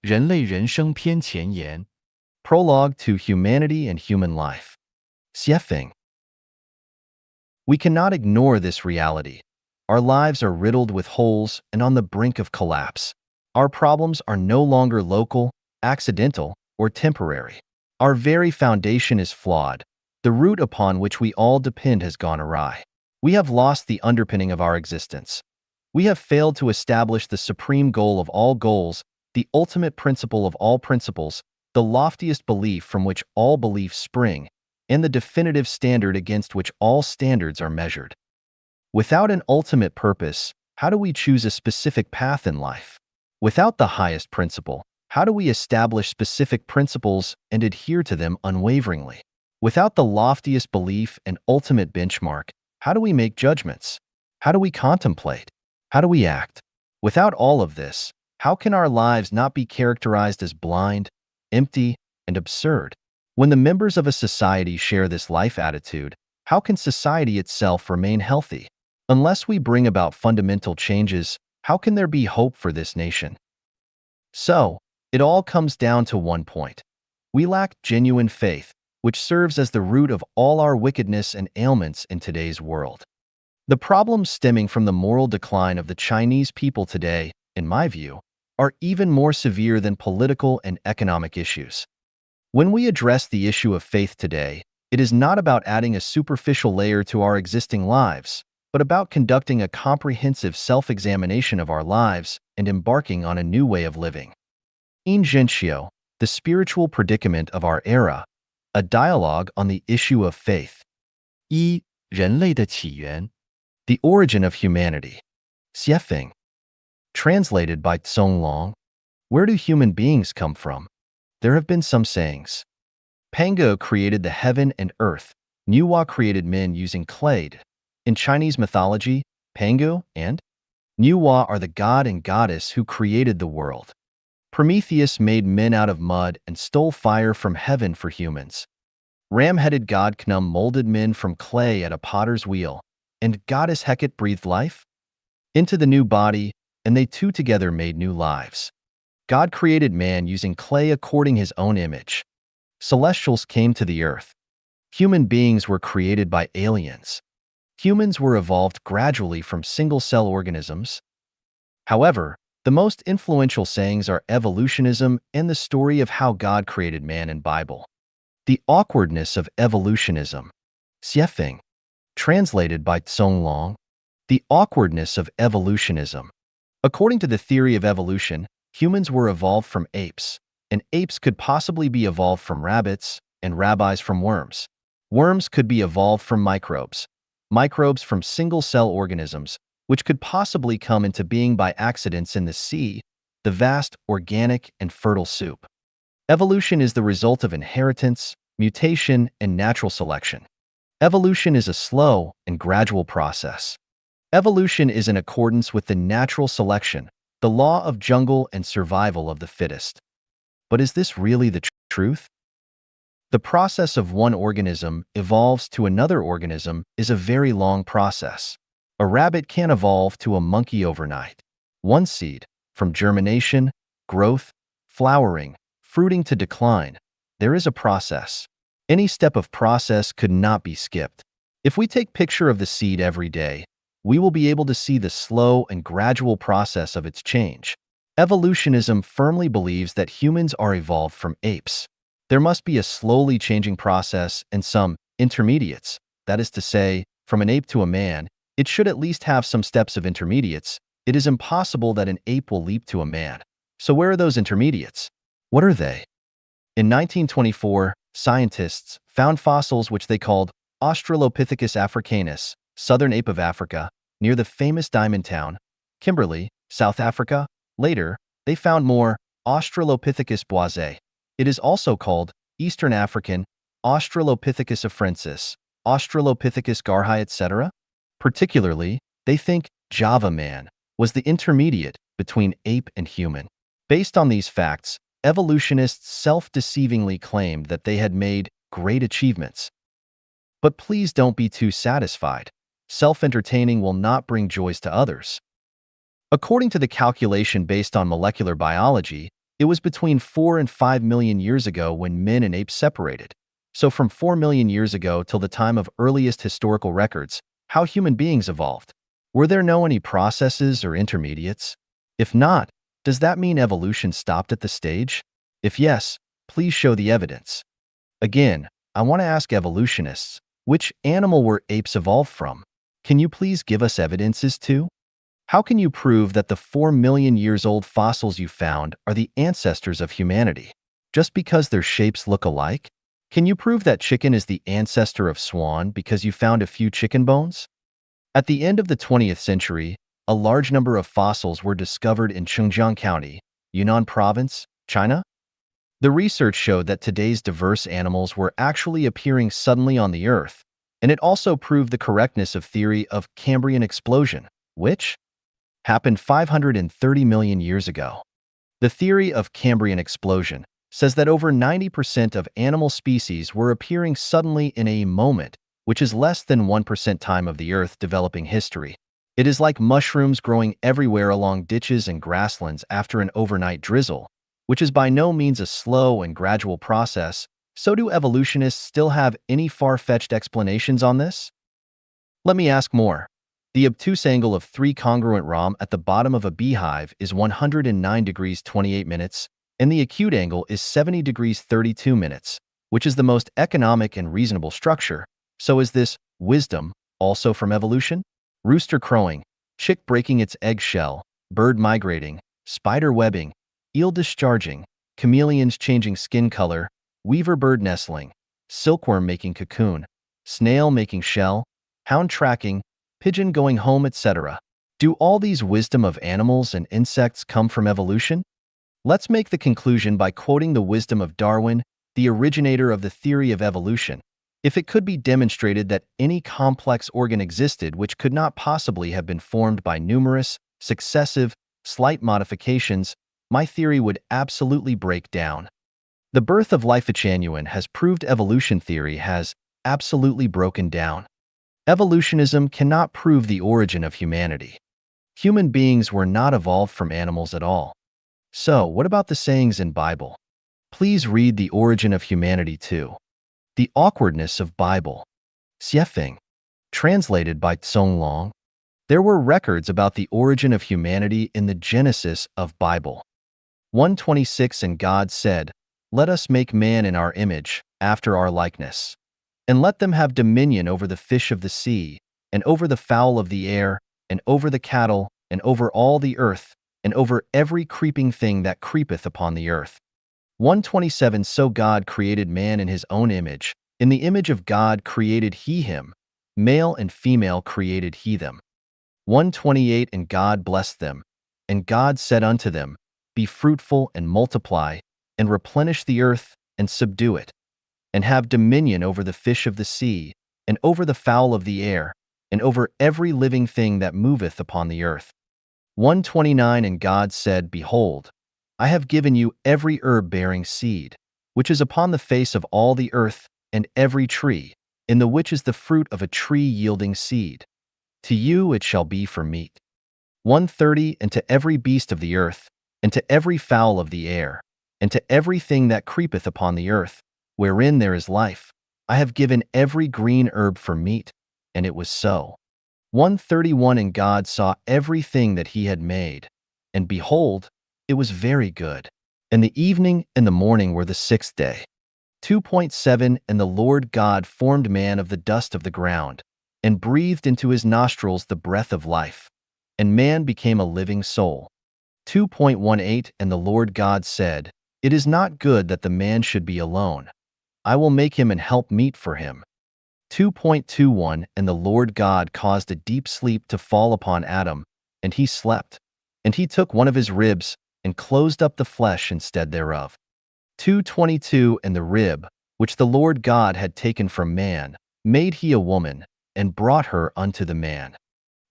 人类人生篇前言 Prologue to Humanity and Human Life. Xiefeng. We cannot ignore this reality. Our lives are riddled with holes and on the brink of collapse. Our problems are no longer local, accidental, or temporary. Our very foundation is flawed. The root upon which we all depend has gone awry. We have lost the underpinning of our existence. We have failed to establish the supreme goal of all goals, the ultimate principle of all principles, the loftiest belief from which all beliefs spring, and the definitive standard against which all standards are measured. Without an ultimate purpose, how do we choose a specific path in life? Without the highest principle, how do we establish specific principles and adhere to them unwaveringly? Without the loftiest belief and ultimate benchmark, how do we make judgments? How do we contemplate? How do we act? Without all of this, how can our lives not be characterized as blind, empty, and absurd? When the members of a society share this life attitude, how can society itself remain healthy? Unless we bring about fundamental changes, how can there be hope for this nation? So, it all comes down to one point. We lack genuine faith, which serves as the root of all our wickedness and ailments in today's world. The problems stemming from the moral decline of the Chinese people today, in my view, are even more severe than political and economic issues. When we address the issue of faith today, it is not about adding a superficial layer to our existing lives, but about conducting a comprehensive self-examination of our lives and embarking on a new way of living. In Gentio, the spiritual predicament of our era, a dialogue on the issue of faith. 一、人类的起源 The origin of humanity. Xiefeng. Translated by Tsong Long. Where do human beings come from? There have been some sayings. Pango created the heaven and earth. Nuwa created men using clay. In Chinese mythology, Pango and Nuwa are the god and goddess who created the world. Prometheus made men out of mud and stole fire from heaven for humans. Ram-headed god Khnum molded men from clay at a potter's wheel, and goddess Hecate breathed life into the new body, and they two together made new lives. God created man using clay according his own image. Celestials came to the earth. Human beings were created by aliens. Humans were evolved gradually from single-cell organisms. However, the most influential sayings are evolutionism and the story of how God created man in Bible. The awkwardness of evolutionism. Xiefeng. Translated by Tsong Long. The awkwardness of evolutionism. According to the theory of evolution, humans were evolved from apes, and apes could possibly be evolved from rabbits, and rabbis from worms. Worms could be evolved from microbes. Microbes from single-cell organisms, which could possibly come into being by accidents in the sea, the vast, organic, and fertile soup. Evolution is the result of inheritance, mutation, and natural selection. Evolution is a slow and gradual process. Evolution is in accordance with the natural selection, the law of jungle and survival of the fittest. But is this really the truth? The process of one organism evolves to another organism is a very long process. A rabbit can't evolve to a monkey overnight. One seed, from germination, growth, flowering, fruiting to decline, there is a process. Any step of process could not be skipped. If we take picture of the seed every day, we will be able to see the slow and gradual process of its change. Evolutionism firmly believes that humans are evolved from apes. There must be a slowly changing process and some intermediates. That is to say, from an ape to a man, it should at least have some steps of intermediates. It is impossible that an ape will leap to a man. So where are those intermediates? What are they? In 1924, scientists found fossils which they called Australopithecus africanus, southern ape of Africa, near the famous diamond town, Kimberley, South Africa. Later, they found more Australopithecus boisé. It is also called Eastern African, Australopithecus afrensis, Australopithecus garhi, etc. Particularly, they think Java man was the intermediate between ape and human. Based on these facts, evolutionists self-deceivingly claimed that they had made great achievements. But please don't be too satisfied. Self-entertaining will not bring joys to others. According to the calculation based on molecular biology, It was between 4 and 5 million years ago when men and apes separated. So from 4 million years ago till the time of earliest historical records, how human beings evolved. Were there no any processes or intermediates? If not, does that mean evolution stopped at the stage? If yes, please show the evidence. Again, I want to ask evolutionists, which animal were apes evolved from? Can you please give us evidences too? How can you prove that the 4 million years old fossils you found are the ancestors of humanity? Just because their shapes look alike? Can you prove that chicken is the ancestor of swan because you found a few chicken bones? At the end of the 20th century, a large number of fossils were discovered in Chengjiang County, Yunnan Province, China. The research showed that today's diverse animals were actually appearing suddenly on the Earth, and it also proved the correctness of theory of Cambrian explosion, which happened 530 million years ago. The theory of Cambrian explosion says that over 90% of animal species were appearing suddenly in a moment, which is less than 1% time of the Earth developing history. It is like mushrooms growing everywhere along ditches and grasslands after an overnight drizzle, which is by no means a slow and gradual process. So do evolutionists still have any far-fetched explanations on this? Let me ask more. The obtuse angle of 3 congruent ROM at the bottom of a beehive is 109 degrees 28 minutes, and the acute angle is 70 degrees 32 minutes, which is the most economic and reasonable structure. So is this wisdom also from evolution? Rooster crowing, chick breaking its egg shell, bird migrating, spider webbing, eel discharging, chameleons changing skin color, weaver bird nestling, silkworm making cocoon, snail making shell, hound tracking, pigeon going home, etc. Do all these wisdom of animals and insects come from evolution? Let's make the conclusion by quoting the wisdom of Darwin, the originator of the theory of evolution. If it could be demonstrated that any complex organ existed which could not possibly have been formed by numerous, successive, slight modifications, my theory would absolutely break down. The birth of life Genuine has proved evolution theory has absolutely broken down. Evolutionism cannot prove the origin of humanity. Human beings were not evolved from animals at all. So, what about the sayings in Bible? Please read The Origin of Humanity too. The Awkwardness of Bible. Xiefeng. Translated by Tsong Long. There were records about the origin of humanity in the Genesis of Bible. 1:26 And God said, "Let us make man in our image, after our likeness. And let them have dominion over the fish of the sea, and over the fowl of the air, and over the cattle, and over all the earth, and over every creeping thing that creepeth upon the earth." 1:27 So God created man in his own image. In the image of God created he him. Male and female created he them. 1:28 And God blessed them. And God said unto them, Be fruitful and multiply, and replenish the earth, and subdue it, and have dominion over the fish of the sea, and over the fowl of the air, and over every living thing that moveth upon the earth. 1:29 And God said, Behold, I have given you every herb bearing seed, which is upon the face of all the earth, and every tree, in the which is the fruit of a tree yielding seed. To you it shall be for meat. 1:30 And to every beast of the earth, and to every fowl of the air, and to everything that creepeth upon the earth, wherein there is life, I have given every green herb for meat. And it was so. 1:31 And God saw everything that he had made, and behold, it was very good. And the evening and the morning were the 6th day. 2:7 And the Lord God formed man of the dust of the ground, and breathed into his nostrils the breath of life, and man became a living soul. 2:18 And the Lord God said, It is not good that the man should be alone. I will make him an help meet for him. 2:21 And the Lord God caused a deep sleep to fall upon Adam, and he slept. And he took one of his ribs, and closed up the flesh instead thereof. 2:22 And the rib, which the Lord God had taken from man, made he a woman, and brought her unto the man.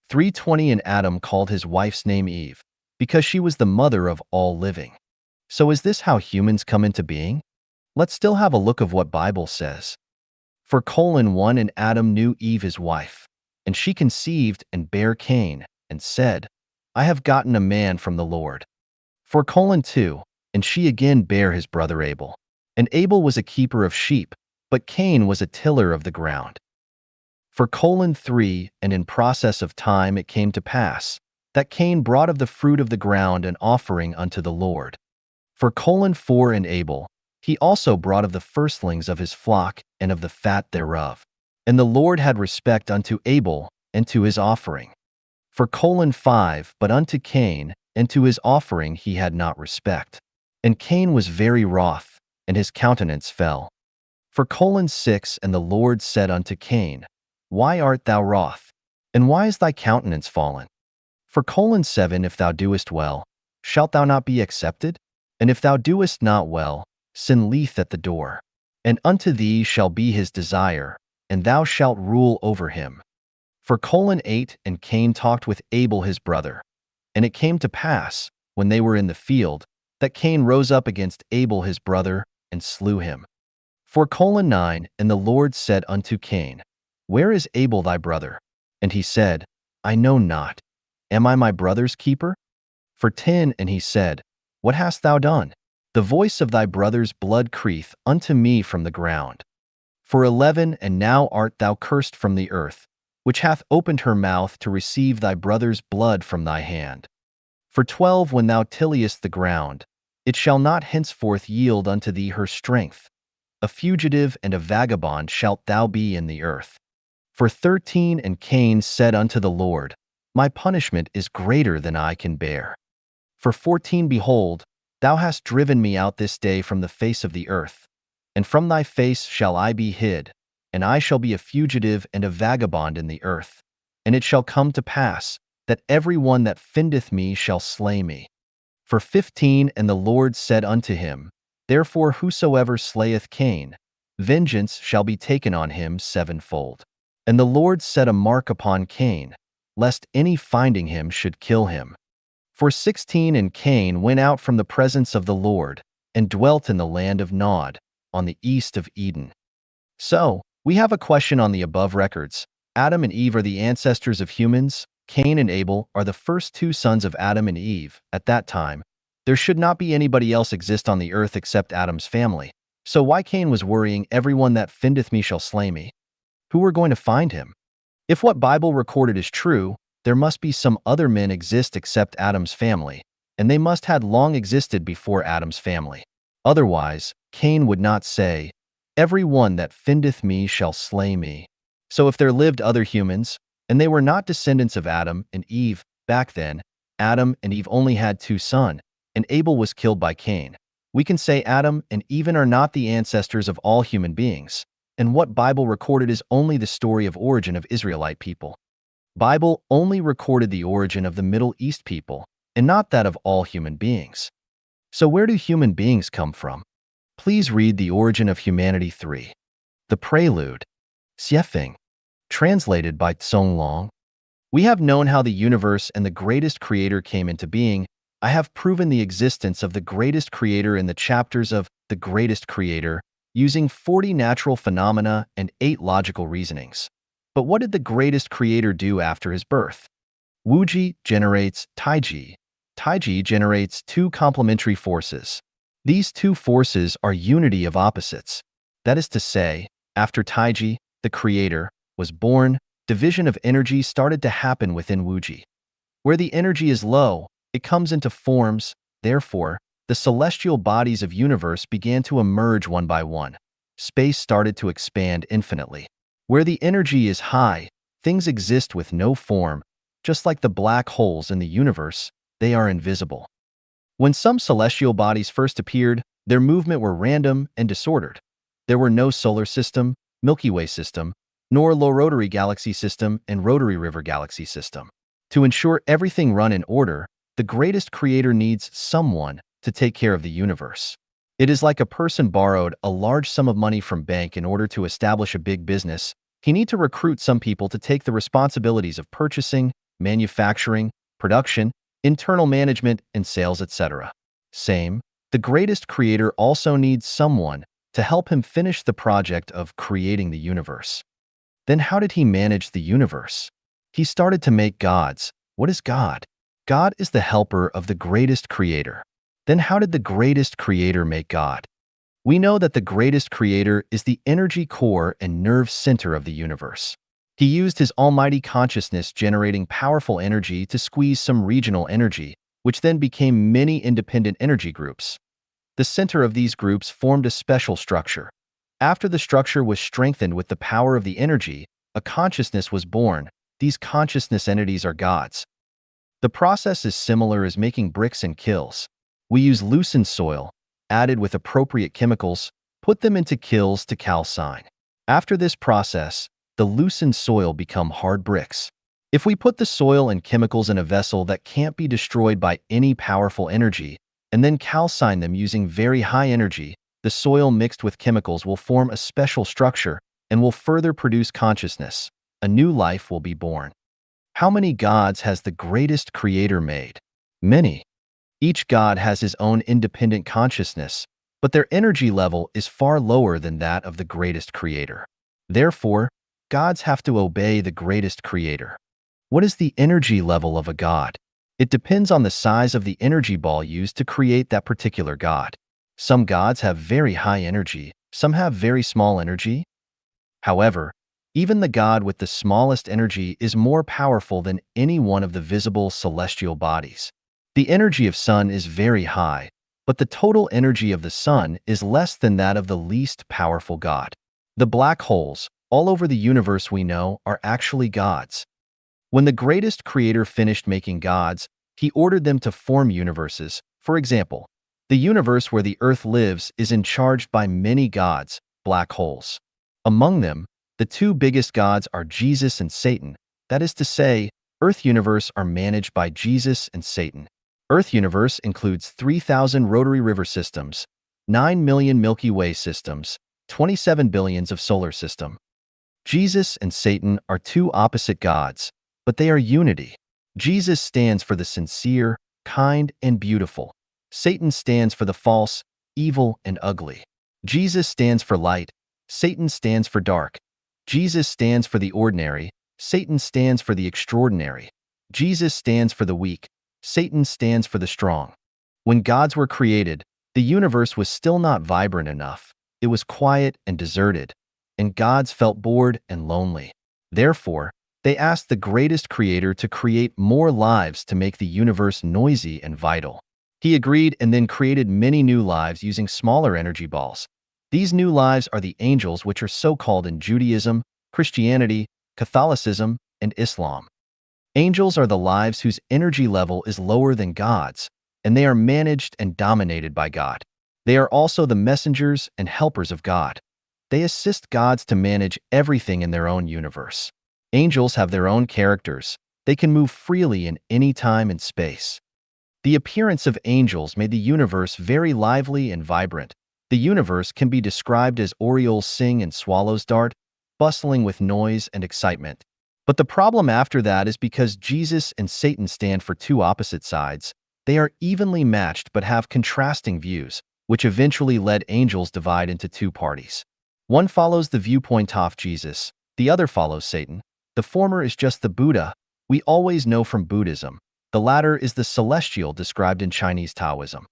3:20 And Adam called his wife's name Eve, because she was the mother of all living. So is this how humans come into being? Let's still have a look of what Bible says. For 1 And Adam knew Eve his wife, and she conceived and bare Cain, and said, I have gotten a man from the Lord. For 2 and she again bare his brother Abel. And Abel was a keeper of sheep, but Cain was a tiller of the ground. For 3, and in process of time it came to pass, that Cain brought of the fruit of the ground an offering unto the Lord. For 4, and Abel, he also brought of the firstlings of his flock and of the fat thereof. And the Lord had respect unto Abel and to his offering. For 5, but unto Cain and to his offering he had not respect. And Cain was very wroth, and his countenance fell. For 6, and the Lord said unto Cain, Why art thou wroth? And why is thy countenance fallen? For 7, if thou doest well, shalt thou not be accepted? And if thou doest not well, sin lieth at the door. And unto thee shall be his desire, and thou shalt rule over him. For 8, and Cain talked with Abel his brother. And it came to pass, when they were in the field, that Cain rose up against Abel his brother, and slew him. For 9, and the Lord said unto Cain, Where is Abel thy brother? And he said, I know not. Am I my brother's keeper? For 10, and he said, What hast thou done? The voice of thy brother's blood crieth unto me from the ground. For 11, and now art thou cursed from the earth, which hath opened her mouth to receive thy brother's blood from thy hand. For 12, when thou tillest the ground, it shall not henceforth yield unto thee her strength. A fugitive and a vagabond shalt thou be in the earth. For 13, and Cain said unto the Lord, My punishment is greater than I can bear. For 14, behold, thou hast driven me out this day from the face of the earth, and from thy face shall I be hid, and I shall be a fugitive and a vagabond in the earth. And it shall come to pass, that every one that findeth me shall slay me. For 15, and the Lord said unto him, Therefore whosoever slayeth Cain, vengeance shall be taken on him sevenfold. And the Lord set a mark upon Cain, lest any finding him should kill him. For 16, and Cain went out from the presence of the Lord, and dwelt in the land of Nod, on the east of Eden. So, we have a question on the above records. Adam and Eve are the ancestors of humans. Cain and Abel are the first two sons of Adam and Eve. At that time, there should not be anybody else exist on the earth except Adam's family. So why Cain was worrying, Everyone that findeth me shall slay me? Who were going to find him? If what Bible recorded is true, there must be some other men exist except Adam's family, and they must had long existed before Adam's family. Otherwise, Cain would not say, Every one that findeth me shall slay me. So if there lived other humans, and they were not descendants of Adam and Eve, back then, Adam and Eve only had two sons, and Abel was killed by Cain. We can say Adam and Eve are not the ancestors of all human beings, and what Bible recorded is only the story of origin of Israelite people. Bible only recorded the origin of the Middle East people, and not that of all human beings. So where do human beings come from? Please read The Origin of Humanity 3. The Prelude. Xiefeng. Translated by Tsong Long. We have known how the universe and the greatest creator came into being. I have proven the existence of the greatest creator in the chapters of The Greatest Creator, using 40 natural phenomena and 8 logical reasonings. But what did the greatest creator do after his birth? Wuji generates Taiji. Taiji generates two complementary forces. These two forces are unity of opposites. That is to say, after Taiji, the creator, was born, division of energy started to happen within Wuji. Where the energy is low, it comes into forms. Therefore, the celestial bodies of universe began to emerge one by one. Space started to expand infinitely. Where the energy is high, things exist with no form. Just like the black holes in the universe, they are invisible. When some celestial bodies first appeared, their movement were random and disordered. There were no solar system, Milky Way system, nor low rotary galaxy system and rotary river galaxy system. To ensure everything run in order, the greatest creator needs someone to take care of the universe. It is like a person borrowed a large sum of money from bank in order to establish a big business. He need to recruit some people to take the responsibilities of purchasing, manufacturing, production, internal management, and sales, etc. Same, the greatest creator also needs someone to help him finish the project of creating the universe. Then how did he manage the universe? He started to make gods. What is God? God is the helper of the greatest creator. Then how did the greatest creator make God? We know that the greatest creator is the energy core and nerve center of the universe. He used his almighty consciousness generating powerful energy to squeeze some regional energy, which then became many independent energy groups. The center of these groups formed a special structure. After the structure was strengthened with the power of the energy, a consciousness was born. These consciousness entities are gods. The process is similar as making bricks and kilns. We use loosened soil, added with appropriate chemicals, put them into kilns to calcine. After this process, the loosened soil become hard bricks. If we put the soil and chemicals in a vessel that can't be destroyed by any powerful energy, and then calcine them using very high energy, the soil mixed with chemicals will form a special structure and will further produce consciousness. A new life will be born. How many gods has the greatest creator made? Many. Each god has his own independent consciousness, but their energy level is far lower than that of the greatest creator. Therefore, gods have to obey the greatest creator. What is the energy level of a god? It depends on the size of the energy ball used to create that particular god. Some gods have very high energy, some have very small energy. However, even the god with the smallest energy is more powerful than any one of the visible celestial bodies. The energy of sun is very high, but the total energy of the sun is less than that of the least powerful god. The black holes, all over the universe we know, are actually gods. When the greatest creator finished making gods, he ordered them to form universes. For example, the universe where the earth lives is charged by many gods, black holes. Among them, the two biggest gods are Jesus and Satan. That is to say, Earth universe are managed by Jesus and Satan. Earth universe includes 3,000 rotary river systems, 9 million Milky Way systems, 27 billions of solar system. Jesus and Satan are two opposite gods, but they are unity. Jesus stands for the sincere, kind, and beautiful. Satan stands for the false, evil, and ugly. Jesus stands for light. Satan stands for dark. Jesus stands for the ordinary. Satan stands for the extraordinary. Jesus stands for the weak. Satan stands for the strong. When gods were created, the universe was still not vibrant enough. It was quiet and deserted, and gods felt bored and lonely. Therefore, they asked the greatest creator to create more lives to make the universe noisy and vital. He agreed and then created many new lives using smaller energy balls. These new lives are the angels, which are so called in Judaism, Christianity, Catholicism, and Islam. Angels are the lives whose energy level is lower than God's, and they are managed and dominated by God. They are also the messengers and helpers of God. They assist gods to manage everything in their own universe. Angels have their own characters. They can move freely in any time and space. The appearance of angels made the universe very lively and vibrant. The universe can be described as orioles sing and swallows dart, bustling with noise and excitement. But the problem after that is because Jesus and Satan stand for two opposite sides, they are evenly matched but have contrasting views, which eventually led angels divide into two parties. One follows the viewpoint of Jesus, the other follows Satan. The former is just the Buddha we always know from Buddhism. The latter is the celestial described in Chinese Taoism.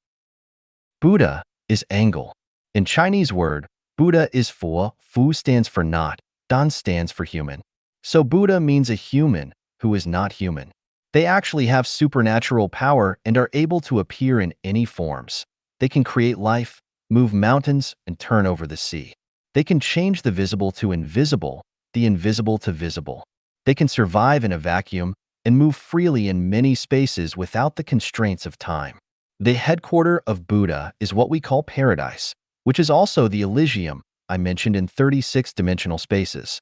Buddha is angle. In Chinese word, Buddha is Fu. Fu stands for not, Dan stands for human. So Buddha means a human who is not human. They actually have supernatural power and are able to appear in any forms. They can create life, move mountains, and turn over the sea. They can change the visible to invisible, the invisible to visible. They can survive in a vacuum and move freely in many spaces without the constraints of time. The headquarter of Buddha is what we call paradise, which is also the Elysium I mentioned in 36-dimensional spaces.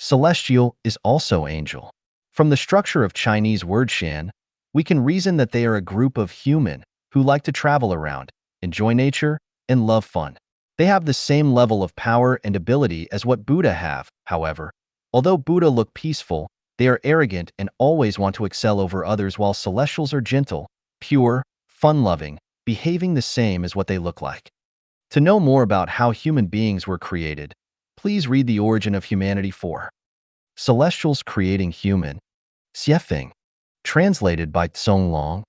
Celestial is also angel. From the structure of Chinese word Shan, we can reason that they are a group of human who like to travel around, enjoy nature, and love fun. They have the same level of power and ability as what Buddha have, however. Although Buddha look peaceful, they are arrogant and always want to excel over others, while celestials are gentle, pure, fun-loving, behaving the same as what they look like. To know more about how human beings were created, please read The Origin of Humanity 4. Celestials Creating Human. Xiefeng. Translated by Tsong Long.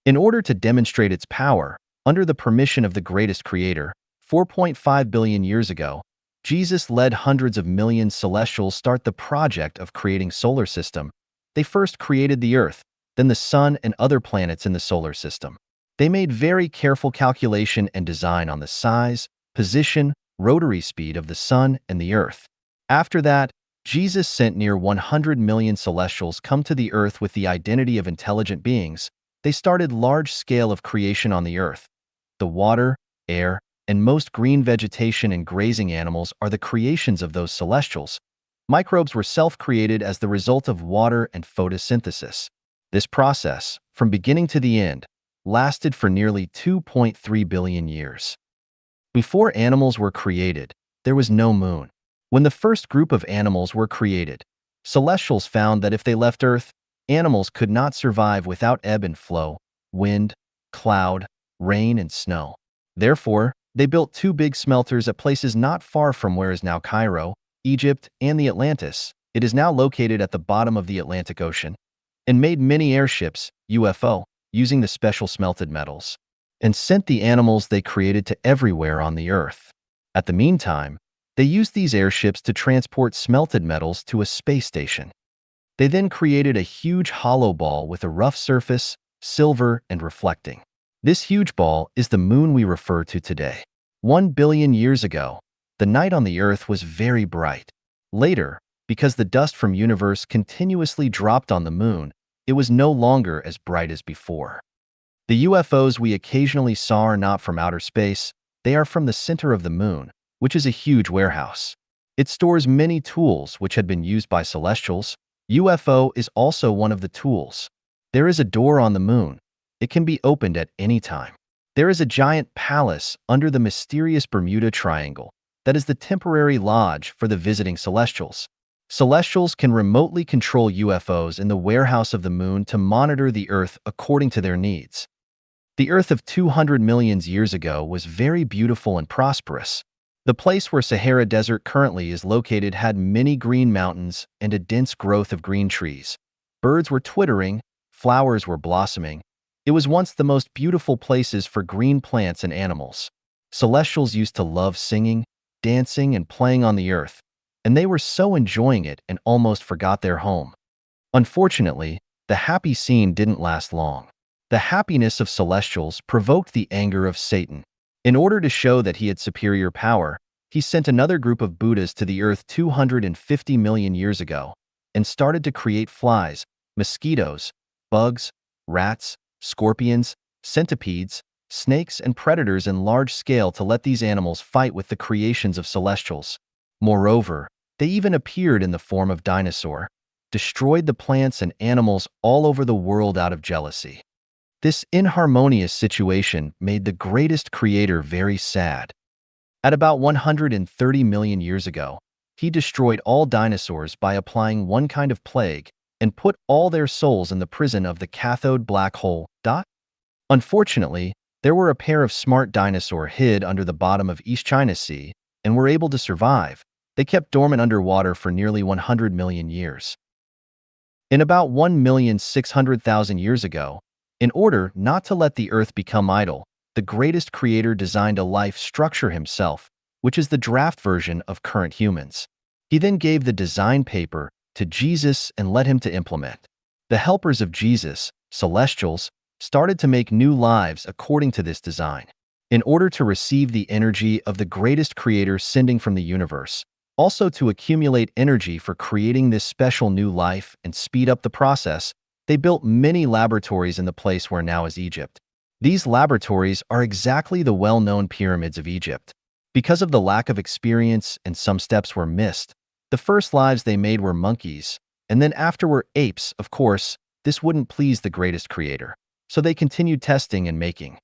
In order to demonstrate its power, under the permission of the greatest creator, 4.5 billion years ago, Jesus led hundreds of millions celestials start the project of creating solar system. They first created the Earth, then the Sun and other planets in the solar system. They made very careful calculation and design on the size, position, rotary speed of the Sun and the Earth. After that, Jesus sent near 100 million celestials come to the Earth with the identity of intelligent beings. They started large scale of creation on the Earth. The water, air, and most green vegetation and grazing animals are the creations of those celestials. Microbes were self-created as the result of water and photosynthesis. This process, from beginning to the end, lasted for nearly 2.3 billion years. Before animals were created, there was no moon. When the first group of animals were created, celestials found that if they left Earth, animals could not survive without ebb and flow, wind, cloud, rain, and snow. Therefore, they built two big smelters at places not far from where is now Cairo, Egypt, and the Atlantis. It is now located at the bottom of the Atlantic Ocean, and made many airships, UFO, using the special smelted metals, and sent the animals they created to everywhere on the Earth. At the meantime, they used these airships to transport smelted metals to a space station. They then created a huge hollow ball with a rough surface, silver, and reflecting. This huge ball is the moon we refer to today. 1 billion years ago, the night on the Earth was very bright. Later, because the dust from universe continuously dropped on the moon, it was no longer as bright as before. The UFOs we occasionally saw are not from outer space, they are from the center of the moon, which is a huge warehouse. It stores many tools which had been used by celestials. UFO is also one of the tools. There is a door on the moon. It can be opened at any time. There is a giant palace under the mysterious Bermuda Triangle that is the temporary lodge for the visiting celestials. Celestials can remotely control UFOs in the warehouse of the moon to monitor the Earth according to their needs. The Earth of 200 million years ago was very beautiful and prosperous. The place where Sahara Desert currently is located had many green mountains and a dense growth of green trees. Birds were twittering, flowers were blossoming. It was once the most beautiful places for green plants and animals. Celestials used to love singing, dancing, and playing on the Earth, and they were so enjoying it and almost forgot their home. Unfortunately, the happy scene didn't last long. The happiness of celestials provoked the anger of Satan. In order to show that he had superior power, he sent another group of Buddhas to the Earth 250 million years ago and started to create flies, mosquitoes, bugs, rats, scorpions, centipedes, snakes, and predators in large scale to let these animals fight with the creations of celestials. Moreover, they even appeared in the form of dinosaur, destroyed the plants and animals all over the world out of jealousy. This inharmonious situation made the greatest creator very sad. At about 130 million years ago, he destroyed all dinosaurs by applying one kind of plague and put all their souls in the prison of the cathode black hole. Unfortunately, there were a pair of smart dinosaurs hid under the bottom of East China Sea and were able to survive. They kept dormant underwater for nearly 100 million years. In about 1,600,000 years ago, in order not to let the Earth become idle, the greatest creator designed a life structure himself, which is the draft version of current humans. He then gave the design paper to Jesus and led him to implement. The helpers of Jesus, celestials, started to make new lives according to this design. In order to receive the energy of the greatest creator sending from the universe, also to accumulate energy for creating this special new life and speed up the process, they built many laboratories in the place where now is Egypt. These laboratories are exactly the well-known pyramids of Egypt. Because of the lack of experience and some steps were missed, the first lives they made were monkeys, and then after were apes. Of course, this wouldn't please the greatest creator, so they continued testing and making.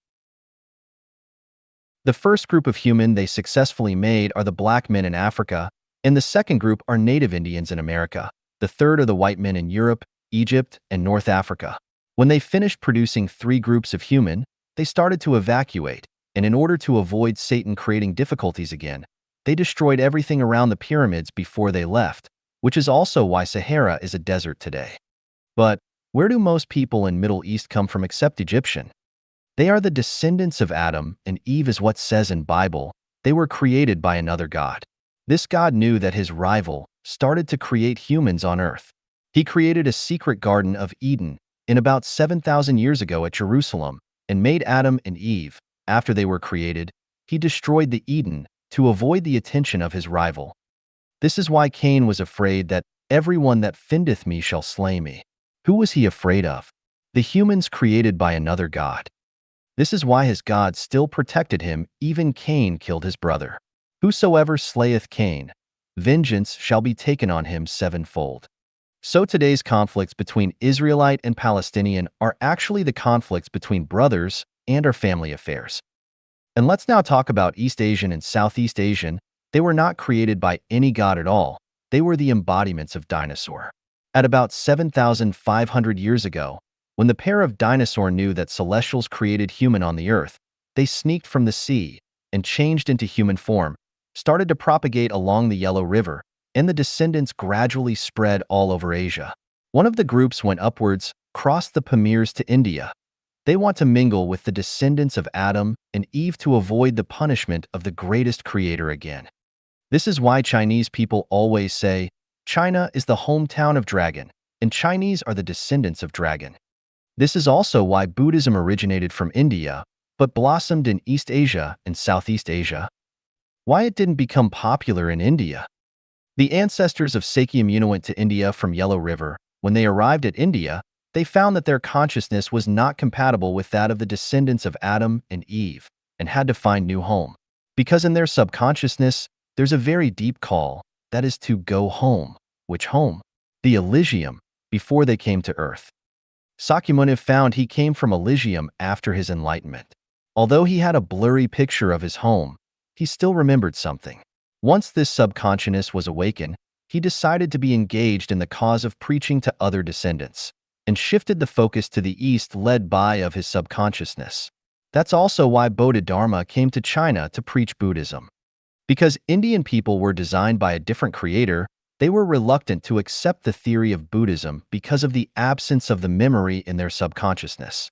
The first group of human they successfully made are the black men in Africa, and the second group are native Indians in America. The third are the white men in Europe, Egypt, and North Africa. When they finished producing 3 groups of human, they started to evacuate, and in order to avoid Satan creating difficulties again, they destroyed everything around the pyramids before they left, which is also why Sahara is a desert today. But Where do most people in Middle East come from except Egyptian? They are the descendants of Adam and Eve is what says in Bible. They were created by another God. This God knew that his rival started to create humans on earth. He created a secret Garden of Eden in about 7,000 years ago at Jerusalem and made Adam and Eve. After they were created, he destroyed the Eden to avoid the attention of his rival. This is why Cain was afraid that everyone that findeth me shall slay me. Who was he afraid of? The humans created by another God. This is why his God still protected him, even Cain killed his brother. Whosoever slayeth Cain, vengeance shall be taken on him sevenfold. So today's conflicts between Israelite and Palestinian are actually the conflicts between brothers and our family affairs. And let's now talk about East Asian and Southeast Asian. They were not created by any god at all. They were the embodiments of dinosaur. At about 7,500 years ago, when the pair of dinosaur knew that celestials created human on the earth, they sneaked from the sea and changed into human form, started to propagate along the Yellow River, and the descendants gradually spread all over Asia. One of the groups went upwards, crossed the Pamirs to India. They want to mingle with the descendants of Adam and Eve to avoid the punishment of the greatest creator again. This is why Chinese people always say, China is the hometown of dragon, and Chinese are the descendants of dragon. This is also why Buddhism originated from India, but blossomed in East Asia and Southeast Asia. Why it didn't become popular in India. The ancestors of Sakyamuni went to India from Yellow River. When they arrived at India, they found that their consciousness was not compatible with that of the descendants of Adam and Eve, and had to find new home. Because in their subconsciousness, there's a very deep call, that is to go home. Which home? The Elysium, before they came to Earth. Sakyamuni found he came from Elysium after his enlightenment. Although he had a blurry picture of his home, he still remembered something. Once this subconsciousness was awakened, he decided to be engaged in the cause of preaching to other descendants, and shifted the focus to the east led by of his subconsciousness. That's also why Bodhidharma came to China to preach Buddhism. Because Indian people were designed by a different creator, they were reluctant to accept the theory of Buddhism because of the absence of the memory in their subconsciousness.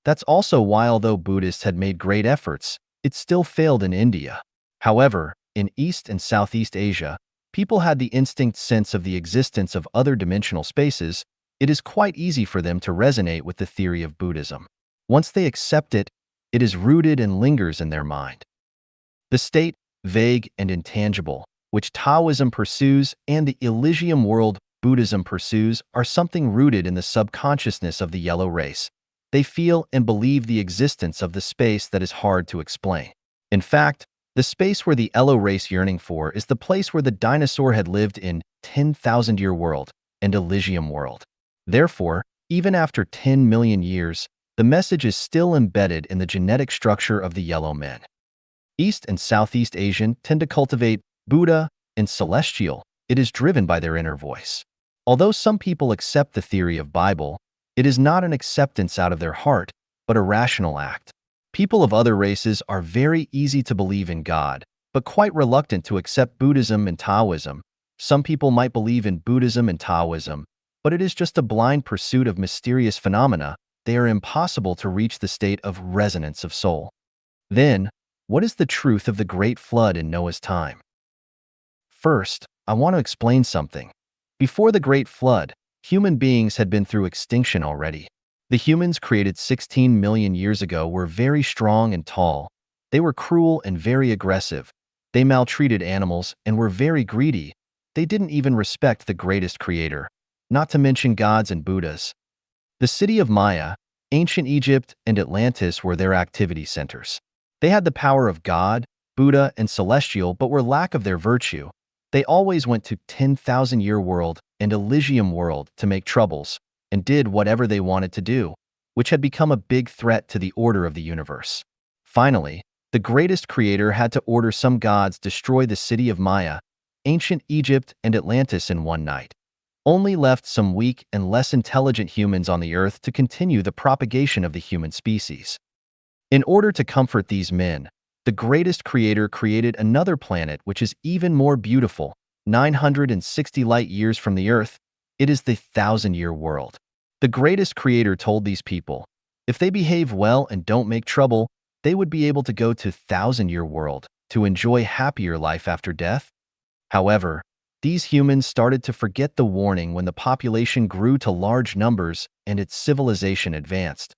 That's also why, although Buddhists had made great efforts, it still failed in India. However, in East and Southeast Asia, people had the instinct sense of the existence of other dimensional spaces. It is quite easy for them to resonate with the theory of Buddhism. Once they accept it, it is rooted and lingers in their mind. The state, vague and intangible, which Taoism pursues and the Elysium world Buddhism pursues are something rooted in the subconsciousness of the yellow race. They feel and believe the existence of the space that is hard to explain. In fact, the space where the yellow race yearning for is the place where the dinosaur had lived in 10,000-year world and Elysium world. Therefore, even after 10 million years, the message is still embedded in the genetic structure of the yellow men. East and Southeast Asian tend to cultivate Buddha and celestial. It is driven by their inner voice. Although some people accept the theory of Bible, it is not an acceptance out of their heart, but a rational act. People of other races are very easy to believe in God, but quite reluctant to accept Buddhism and Taoism. Some people might believe in Buddhism and Taoism, but it is just a blind pursuit of mysterious phenomena. They are impossible to reach the state of resonance of soul. Then, what is the truth of the Great Flood in Noah's time? First, I want to explain something. Before the Great Flood, human beings had been through extinction already. The humans created 16 million years ago were very strong and tall. They were cruel and very aggressive. They maltreated animals and were very greedy. They didn't even respect the greatest creator, not to mention gods and Buddhas. The city of Maya, ancient Egypt, and Atlantis were their activity centers. They had the power of God, Buddha, and celestial, but were lack of their virtue. They always went to 10,000-year world and Elysium world to make troubles, and did whatever they wanted to do, which had become a big threat to the order of the universe. Finally, the greatest creator had to order some gods destroy the city of Maya, ancient Egypt, and Atlantis in one night. Only left some weak and less intelligent humans on the earth to continue the propagation of the human species. In order to comfort these men, the greatest creator created another planet which is even more beautiful, 960 light years from the Earth. It is the 1,000-year world. The greatest creator told these people, if they behave well and don't make trouble, they would be able to go to thousand-year world to enjoy happier life after death. However, these humans started to forget the warning when the population grew to large numbers and its civilization advanced.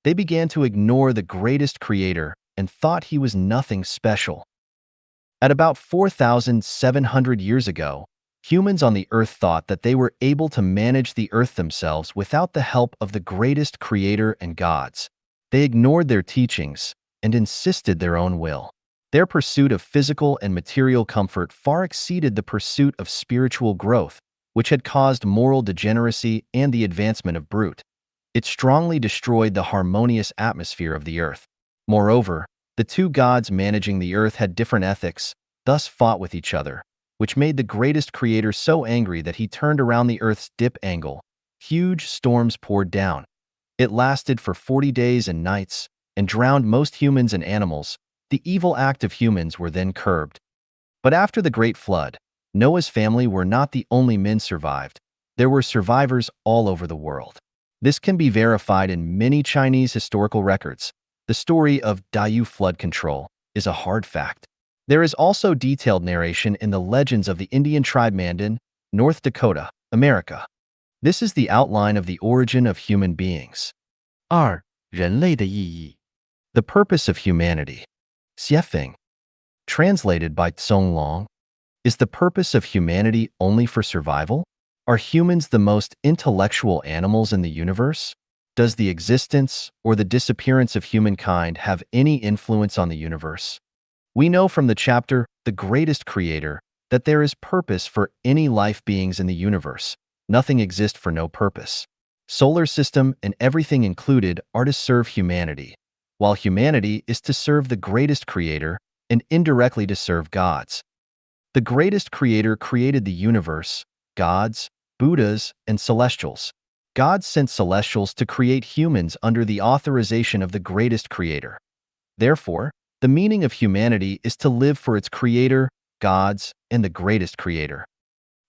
They began to ignore the greatest creator and thought he was nothing special. At about 4,700 years ago, humans on the earth thought that they were able to manage the earth themselves without the help of the greatest creator and gods. They ignored their teachings and insisted their own will. Their pursuit of physical and material comfort far exceeded the pursuit of spiritual growth, which had caused moral degeneracy and the advancement of brute. It strongly destroyed the harmonious atmosphere of the earth. Moreover, the two gods managing the earth had different ethics, thus fought with each other, which made the greatest creator so angry that he turned around the earth's dip angle. Huge storms poured down. It lasted for 40 days and nights and drowned most humans and animals. The evil act of humans were then curbed. But after the Great Flood, Noah's family were not the only men survived. There were survivors all over the world. This can be verified in many Chinese historical records. The story of Diu flood control is a hard fact. There is also detailed narration in the legends of the Indian tribe Mandan, North Dakota, America. This is the outline of the origin of human beings. 二、人类的意义。 The purpose of humanity. Xiefeng, translated by Tsong Long, is the purpose of humanity only for survival? Are humans the most intellectual animals in the universe? Does the existence or the disappearance of humankind have any influence on the universe? We know from the chapter, The Greatest Creator, that there is purpose for any life beings in the universe. Nothing exists for no purpose. Solar system and everything included are to serve humanity, while humanity is to serve the greatest creator and indirectly to serve gods. The greatest creator created the universe, gods, Buddhas, and celestials. God sent celestials to create humans under the authorization of the greatest creator. Therefore, the meaning of humanity is to live for its creator, gods, and the greatest creator.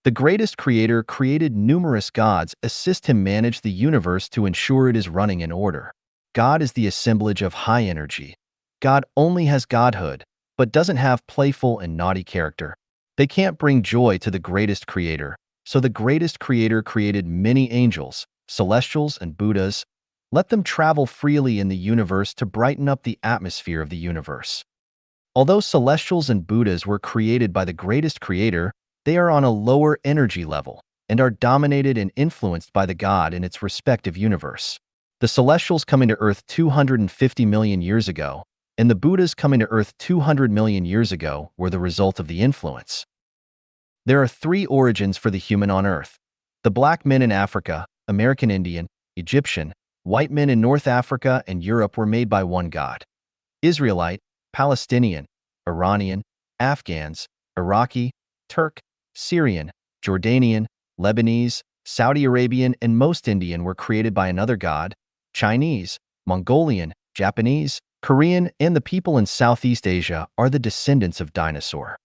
The greatest creator created numerous gods assist him manage the universe to ensure it is running in order. God is the assemblage of high energy. God only has godhood, but doesn't have playful and naughty character. They can't bring joy to the greatest creator, so the greatest creator created many angels, celestials, and Buddhas. Let them travel freely in the universe to brighten up the atmosphere of the universe. Although celestials and Buddhas were created by the greatest creator, they are on a lower energy level and are dominated and influenced by the God in its respective universe. The celestials coming to Earth 250 million years ago, and the Buddhas coming to Earth 200 million years ago were the result of the influence. There are three origins for the human on Earth. The black men in Africa, American Indian, Egyptian, white men in North Africa and Europe were made by one God. Israelite, Palestinian, Iranian, Afghans, Iraqi, Turk, Syrian, Jordanian, Lebanese, Saudi Arabian, and most Indian were created by another God. Chinese, Mongolian, Japanese, Korean, and the people in Southeast Asia are the descendants of dinosaur.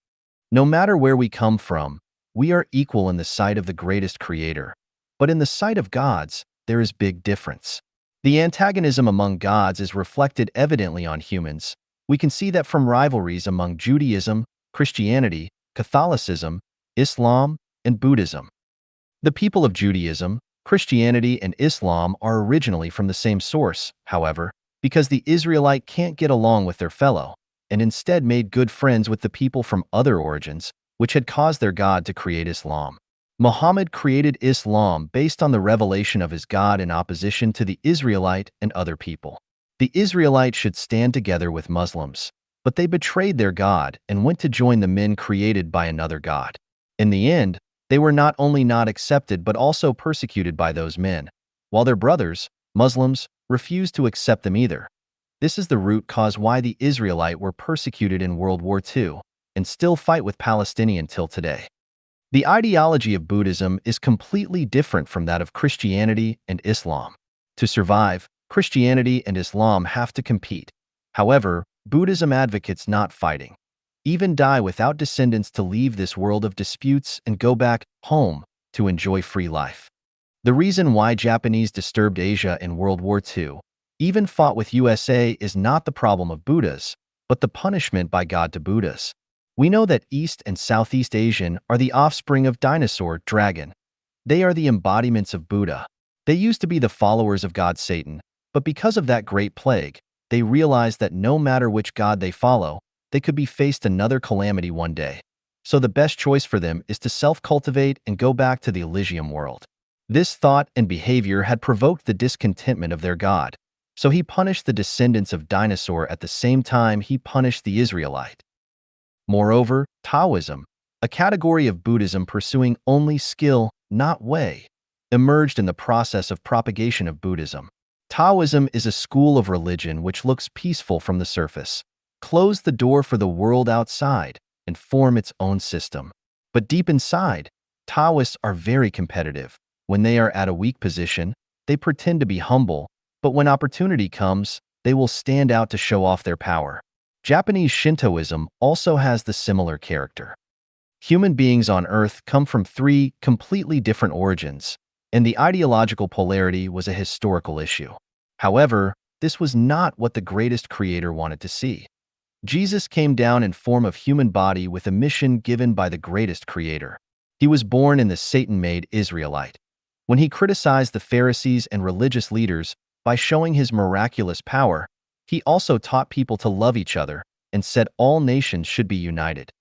No matter where we come from, we are equal in the sight of the greatest creator. But in the sight of gods, there is big difference. The antagonism among gods is reflected evidently on humans. We can see that from rivalries among Judaism, Christianity, Catholicism, Islam, and Buddhism. The people of Judaism, Christianity, and Islam are originally from the same source, however, because the Israelite can't get along with their fellow, and instead made good friends with the people from other origins, which had caused their God to create Islam. Muhammad created Islam based on the revelation of his God in opposition to the Israelite and other people. The Israelites should stand together with Muslims, but they betrayed their God and went to join the men created by another God. In the end, they were not only not accepted but also persecuted by those men, while their brothers, Muslims, refused to accept them either. This is the root cause why the Israelite were persecuted in World War II and still fight with Palestinians till today. The ideology of Buddhism is completely different from that of Christianity and Islam. To survive, Christianity and Islam have to compete. However, Buddhism advocates not fighting. Even die without descendants to leave this world of disputes and go back home to enjoy free life. The reason why Japanese disturbed Asia in World War II, even fought with USA, is not the problem of Buddhas, but the punishment by God to Buddhas. We know that East and Southeast Asian are the offspring of dinosaur, dragon. They are the embodiments of Buddha. They used to be the followers of God Satan, but because of that great plague, they realized that no matter which god they follow, they could be faced another calamity one day. So the best choice for them is to self-cultivate and go back to the Elysium world. This thought and behavior had provoked the discontentment of their god, so he punished the descendants of dinosaur at the same time he punished the Israelite. Moreover, Taoism, a category of Buddhism pursuing only skill, not way, emerged in the process of propagation of Buddhism. Taoism is a school of religion which looks peaceful from the surface, close the door for the world outside, and form its own system. But deep inside, Taoists are very competitive. When they are at a weak position, they pretend to be humble, but when opportunity comes, they will stand out to show off their power. Japanese Shintoism also has the similar character. Human beings on Earth come from three completely different origins, and the ideological polarity was a historical issue. However, this was not what the greatest creator wanted to see. Jesus came down in form of human body with a mission given by the greatest creator. He was born in the Satan-made Israelite. When he criticized the Pharisees and religious leaders by showing his miraculous power, he also taught people to love each other and said all nations should be united.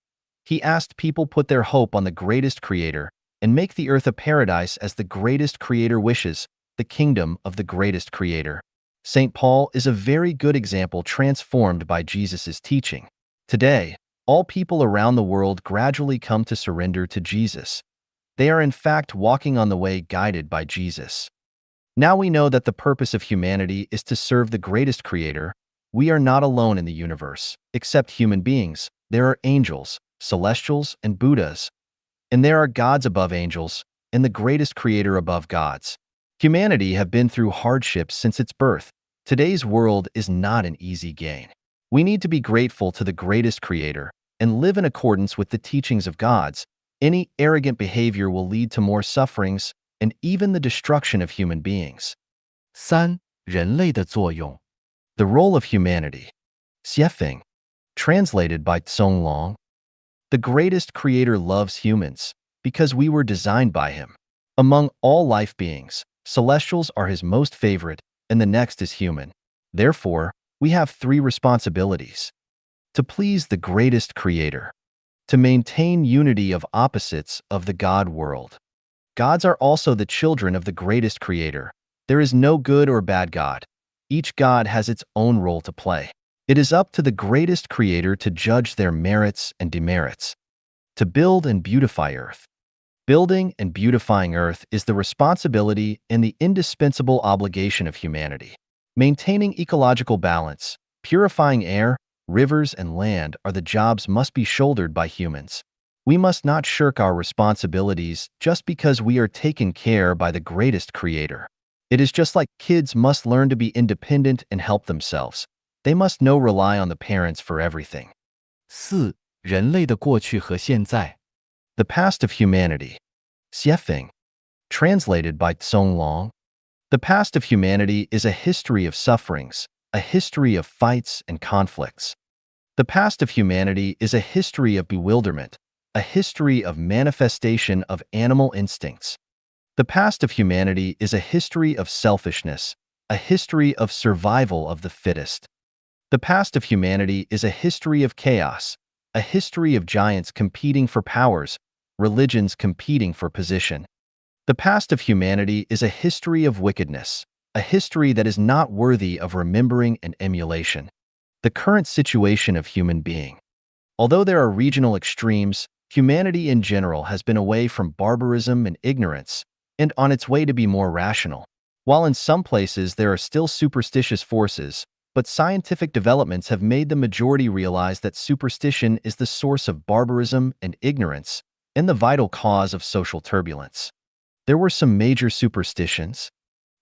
He asked people put their hope on the greatest creator and make the earth a paradise as the greatest creator wishes, the kingdom of the greatest creator. St. Paul is a very good example transformed by Jesus' teaching. Today, all people around the world gradually come to surrender to Jesus. They are in fact walking on the way guided by Jesus. Now we know that the purpose of humanity is to serve the greatest creator. We are not alone in the universe. Except human beings, there are angels, celestials, and Buddhas. And there are gods above angels, and the greatest creator above gods. Humanity have been through hardships since its birth. Today's world is not an easy gain. We need to be grateful to the greatest creator and live in accordance with the teachings of gods. Any arrogant behavior will lead to more sufferings and even the destruction of human beings. 三、人类的作用。 The role of humanity. Xiefeng, translated by Tsong Long. The greatest creator loves humans because we were designed by him. Among all life beings, celestials are his most favorite, and the next is human. Therefore, we have three responsibilities: to please the greatest creator, to maintain unity of opposites of the God world. Gods are also the children of the greatest creator. There is no good or bad God. Each god has its own role to play. It is up to the greatest creator to judge their merits and demerits. To build and beautify earth. Building and beautifying earth is the responsibility and the indispensable obligation of humanity. Maintaining ecological balance, purifying air, rivers, and land are the jobs must be shouldered by humans. We must not shirk our responsibilities just because we are taken care by the greatest creator. It is just like kids must learn to be independent and help themselves. They must not rely on the parents for everything. 四、人类的过去和现在。 The past of humanity. Xiefeng, translated by Tsong Long. The past of humanity is a history of sufferings, a history of fights and conflicts. The past of humanity is a history of bewilderment, a history of manifestation of animal instincts. The past of humanity is a history of selfishness, a history of survival of the fittest. The past of humanity is a history of chaos, a history of giants competing for powers, religions competing for position. The past of humanity is a history of wickedness, a history that is not worthy of remembering and emulation. The current situation of human being. Although there are regional extremes, humanity in general has been away from barbarism and ignorance, and on its way to be more rational. While in some places there are still superstitious forces, but scientific developments have made the majority realize that superstition is the source of barbarism and ignorance, and the vital cause of social turbulence. There were some major superstitions.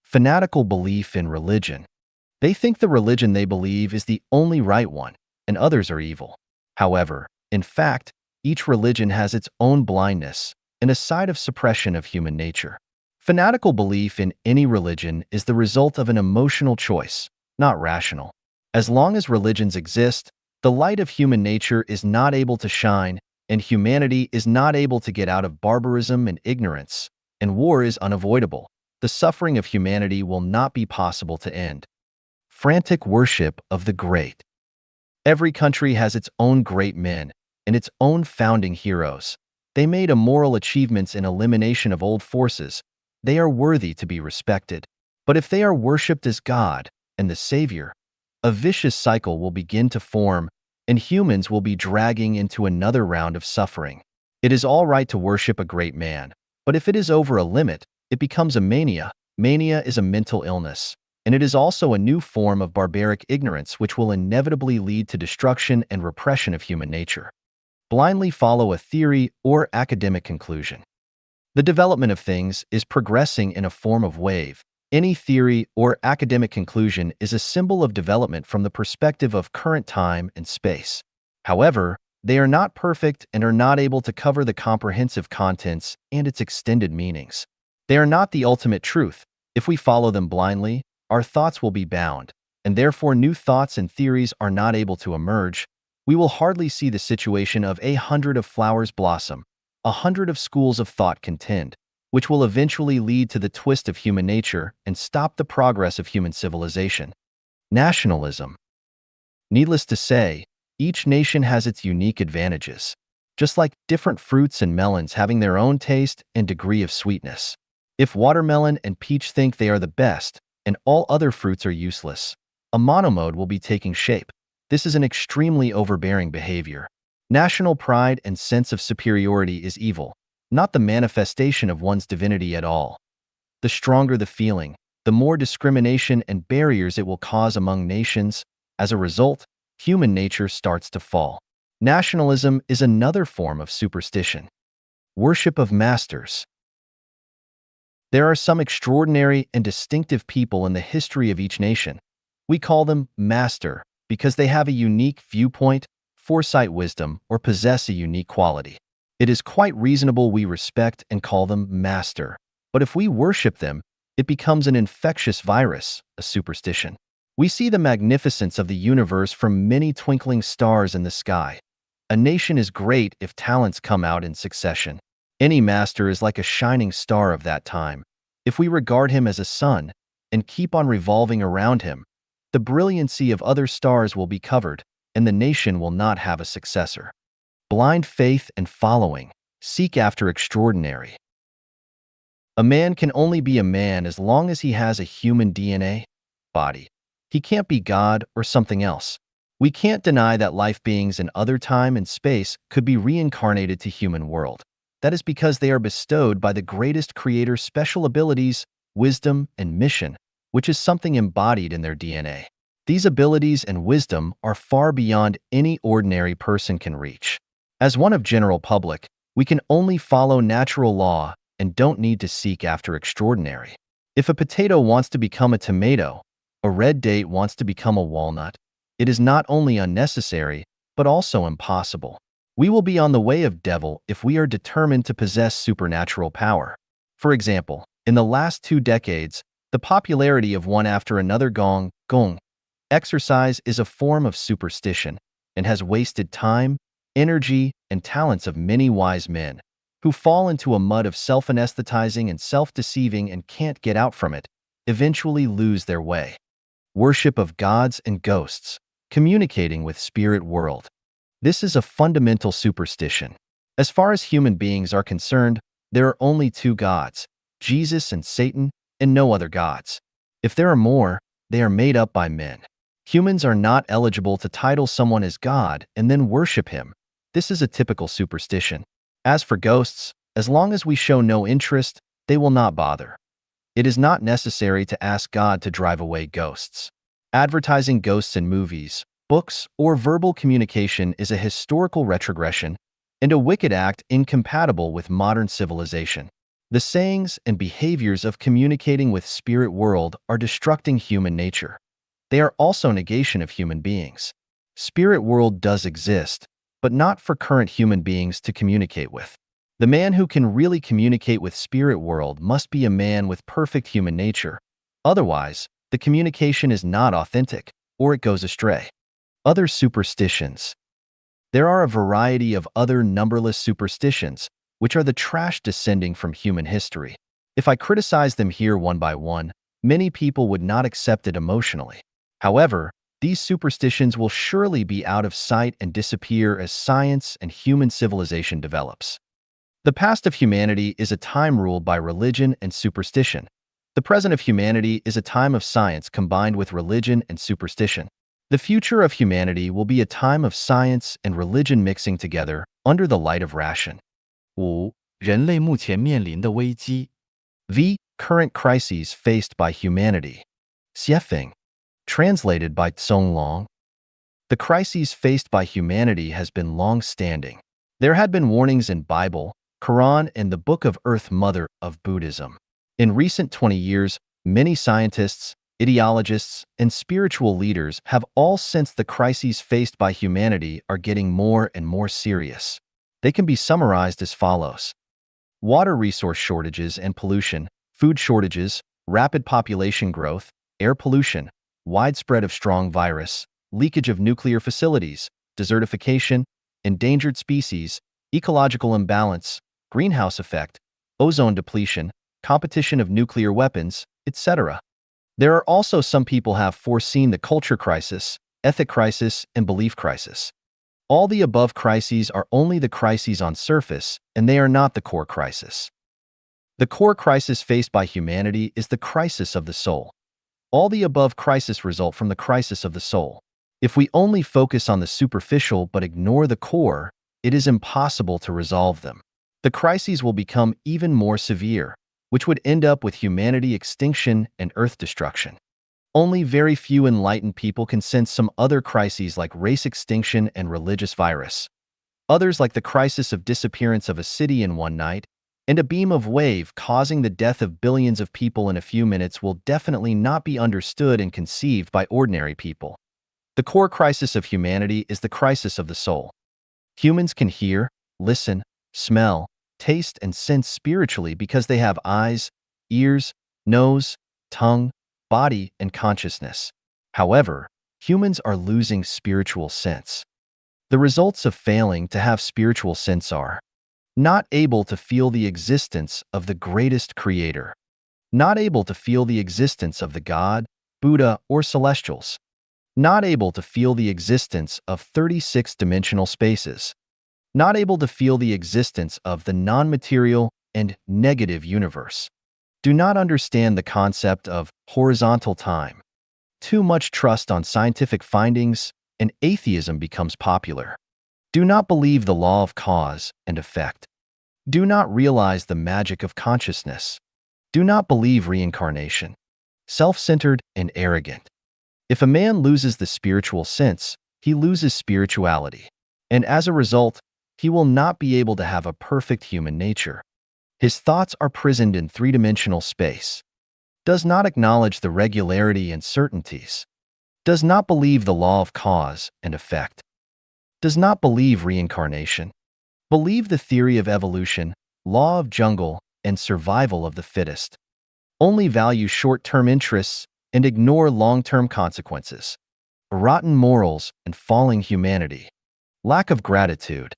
Fanatical belief in religion. They think the religion they believe is the only right one, and others are evil. However, in fact, each religion has its own blindness and a side of suppression of human nature. Fanatical belief in any religion is the result of an emotional choice, not rational. As long as religions exist, the light of human nature is not able to shine, and humanity is not able to get out of barbarism and ignorance, and war is unavoidable. The suffering of humanity will not be possible to end. Frantic worship of the great. Every country has its own great men and its own founding heroes. They made immoral achievements in elimination of old forces. They are worthy to be respected. But if they are worshipped as God and the Savior, a vicious cycle will begin to form, and humans will be dragging into another round of suffering. It is all right to worship a great man, but if it is over a limit, it becomes a mania. Mania is a mental illness, and it is also a new form of barbaric ignorance which will inevitably lead to destruction and repression of human nature. Blindly follow a theory or academic conclusion. The development of things is progressing in a form of wave. Any theory or academic conclusion is a symbol of development from the perspective of current time and space. However, they are not perfect and are not able to cover the comprehensive contents and its extended meanings. They are not the ultimate truth. If we follow them blindly, our thoughts will be bound, and therefore new thoughts and theories are not able to emerge. We will hardly see the situation of 100 of flowers blossom, 100 of schools of thought contend, which will eventually lead to the twist of human nature and stop the progress of human civilization. Nationalism. Needless to say, each nation has its unique advantages, just like different fruits and melons having their own taste and degree of sweetness. If watermelon and peach think they are the best, and all other fruits are useless, a monomode will be taking shape. This is an extremely overbearing behavior. National pride and sense of superiority is evil, not the manifestation of one's divinity at all. The stronger the feeling, the more discrimination and barriers it will cause among nations. As a result, human nature starts to fall. Nationalism is another form of superstition. Worship of masters. There are some extraordinary and distinctive people in the history of each nation. We call them master because they have a unique viewpoint, foresight, wisdom, or possess a unique quality. It is quite reasonable we respect and call them master. But if we worship them, it becomes an infectious virus, a superstition. We see the magnificence of the universe from many twinkling stars in the sky. A nation is great if talents come out in succession. Any master is like a shining star of that time. If we regard him as a sun and keep on revolving around him, the brilliancy of other stars will be covered, and the nation will not have a successor. Blind faith and following. Seek after extraordinary. A man can only be a man as long as he has a human DNA body. He can't be God or something else. We can't deny that life beings in other time and space could be reincarnated to human world. That is because they are bestowed by the greatest creator's special abilities, wisdom, and mission, which is something embodied in their DNA. These abilities and wisdom are far beyond any ordinary person can reach. As one of general public, we can only follow natural law and don't need to seek after extraordinary. If a potato wants to become a tomato, a red date wants to become a walnut, it is not only unnecessary, but also impossible. We will be on the way of devil if we are determined to possess supernatural power. For example, in the last 2 decades, the popularity of one after another gong exercise is a form of superstition and has wasted time, energy, and talents of many wise men who fall into a mud of self-anesthetizing and self-deceiving and can't get out from it, eventually lose their way. Worship of gods and ghosts. Communicating with spirit world. This is a fundamental superstition. As far as human beings are concerned, there are only 2 gods, Jesus and Satan, and no other gods. If there are more, they are made up by men. Humans are not eligible to title someone as God and then worship him. This is a typical superstition. As for ghosts, as long as we show no interest, they will not bother. It is not necessary to ask God to drive away ghosts. Advertising ghosts in movies, books, or verbal communication is a historical retrogression and a wicked act incompatible with modern civilization. The sayings and behaviors of communicating with spirit world are destructing human nature. They are also negation of human beings. Spirit world does exist, but not for current human beings to communicate with. The man who can really communicate with spirit world must be a man with perfect human nature. Otherwise, the communication is not authentic, or it goes astray. Other superstitions. There are a variety of other numberless superstitions, which are the trash descending from human history. If I criticize them here one by one, many people would not accept it emotionally. However, these superstitions will surely be out of sight and disappear as science and human civilization develops. The past of humanity is a time ruled by religion and superstition. The present of humanity is a time of science combined with religion and superstition. The future of humanity will be a time of science and religion mixing together under the light of ration. 5. 人类目前面临的危机。 V. Current crises faced by humanity. Xiefeng. Translated by Song Long. The crises faced by humanity has been long-standing. There had been warnings in Bible, Quran, and the Book of Earth Mother of Buddhism. In recent 20 years, many scientists, ideologists, and spiritual leaders have all sensed the crises faced by humanity are getting more and more serious. They can be summarized as follows. Water resource shortages and pollution, food shortages, rapid population growth, air pollution, widespread of strong virus, leakage of nuclear facilities, desertification, endangered species, ecological imbalance, greenhouse effect, ozone depletion, competition of nuclear weapons, etc. There are also some people have foreseen the culture crisis, ethic crisis, and belief crisis. All the above crises are only the crises on surface, and they are not the core crisis. The core crisis faced by humanity is the crisis of the soul. All the above crises result from the crisis of the soul. If we only focus on the superficial but ignore the core, it is impossible to resolve them. The crises will become even more severe, which would end up with humanity extinction and earth destruction. Only very few enlightened people can sense some other crises like race extinction and religious virus. Others like the crisis of disappearance of a city in one night, and a beam of wave causing the death of billions of people in a few minutes will definitely not be understood and conceived by ordinary people. The core crisis of humanity is the crisis of the soul. Humans can hear, listen, smell, taste, and sense spiritually because they have eyes, ears, nose, tongue, body, and consciousness. However, humans are losing spiritual sense. The results of failing to have spiritual sense are not able to feel the existence of the greatest creator, not able to feel the existence of the God, Buddha, or celestials, not able to feel the existence of 36-dimensional spaces, not able to feel the existence of the non-material and negative universe. Do not understand the concept of horizontal time. Too much trust on scientific findings, and atheism becomes popular. Do not believe the law of cause and effect. Do not realize the magic of consciousness. Do not believe reincarnation. Self-centered and arrogant. If a man loses the spiritual sense, he loses spirituality, and as a result, he will not be able to have a perfect human nature. His thoughts are prisoned in three-dimensional space. Does not acknowledge the regularity and certainties. Does not believe the law of cause and effect. Does not believe reincarnation. Believe the theory of evolution, law of jungle, and survival of the fittest. Only value short-term interests and ignore long-term consequences. Rotten morals and falling humanity. Lack of gratitude.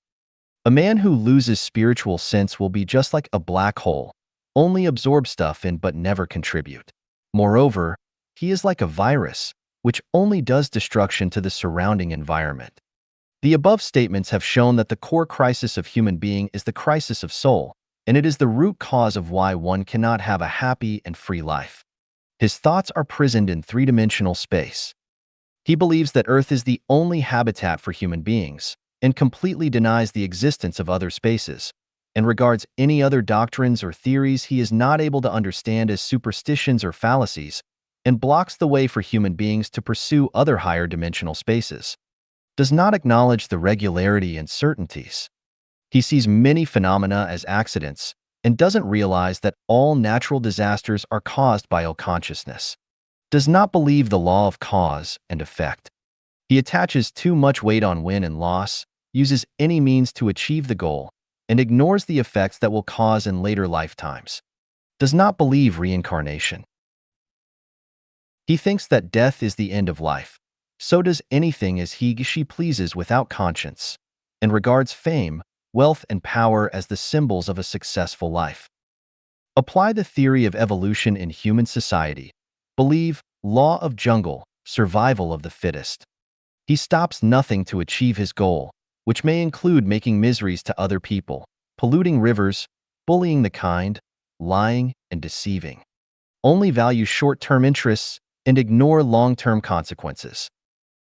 A man who loses spiritual sense will be just like a black hole, only absorb stuff in but never contribute. Moreover, he is like a virus, which only does destruction to the surrounding environment. The above statements have shown that the core crisis of human being is the crisis of soul, and it is the root cause of why one cannot have a happy and free life. His thoughts are prisoned in three-dimensional space. He believes that Earth is the only habitat for human beings, and completely denies the existence of other spaces, and regards any other doctrines or theories he is not able to understand as superstitions or fallacies, and blocks the way for human beings to pursue other higher dimensional spaces. Does not acknowledge the regularity and certainties. He sees many phenomena as accidents, and doesn't realize that all natural disasters are caused by ill consciousness. Does not believe the law of cause and effect. He attaches too much weight on win and loss, uses any means to achieve the goal, and ignores the effects that will cause in later lifetimes. Does not believe reincarnation. He thinks that death is the end of life. So does anything as she pleases without conscience, and regards fame, wealth, and power as the symbols of a successful life. Apply the theory of evolution in human society. Believe law of jungle, survival of the fittest. He stops nothing to achieve his goal, which may include making miseries to other people, polluting rivers, bullying the kind, lying, and deceiving. Only value short-term interests and ignore long-term consequences.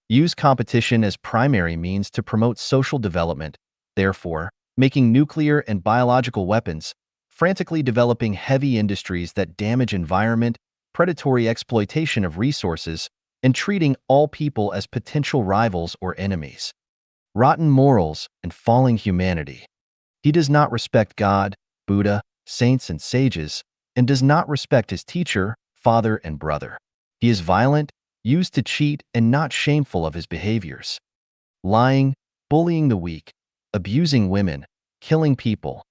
Use competition as primary means to promote social development, therefore, making nuclear and biological weapons, frantically developing heavy industries that damage environment, predatory exploitation of resources, and treating all people as potential rivals or enemies. Rotten morals and falling humanity. He does not respect God, Buddha, saints and sages, and does not respect his teacher, father, and brother. He is violent, used to cheat, and not shameful of his behaviors. Lying, bullying the weak, abusing women, killing people.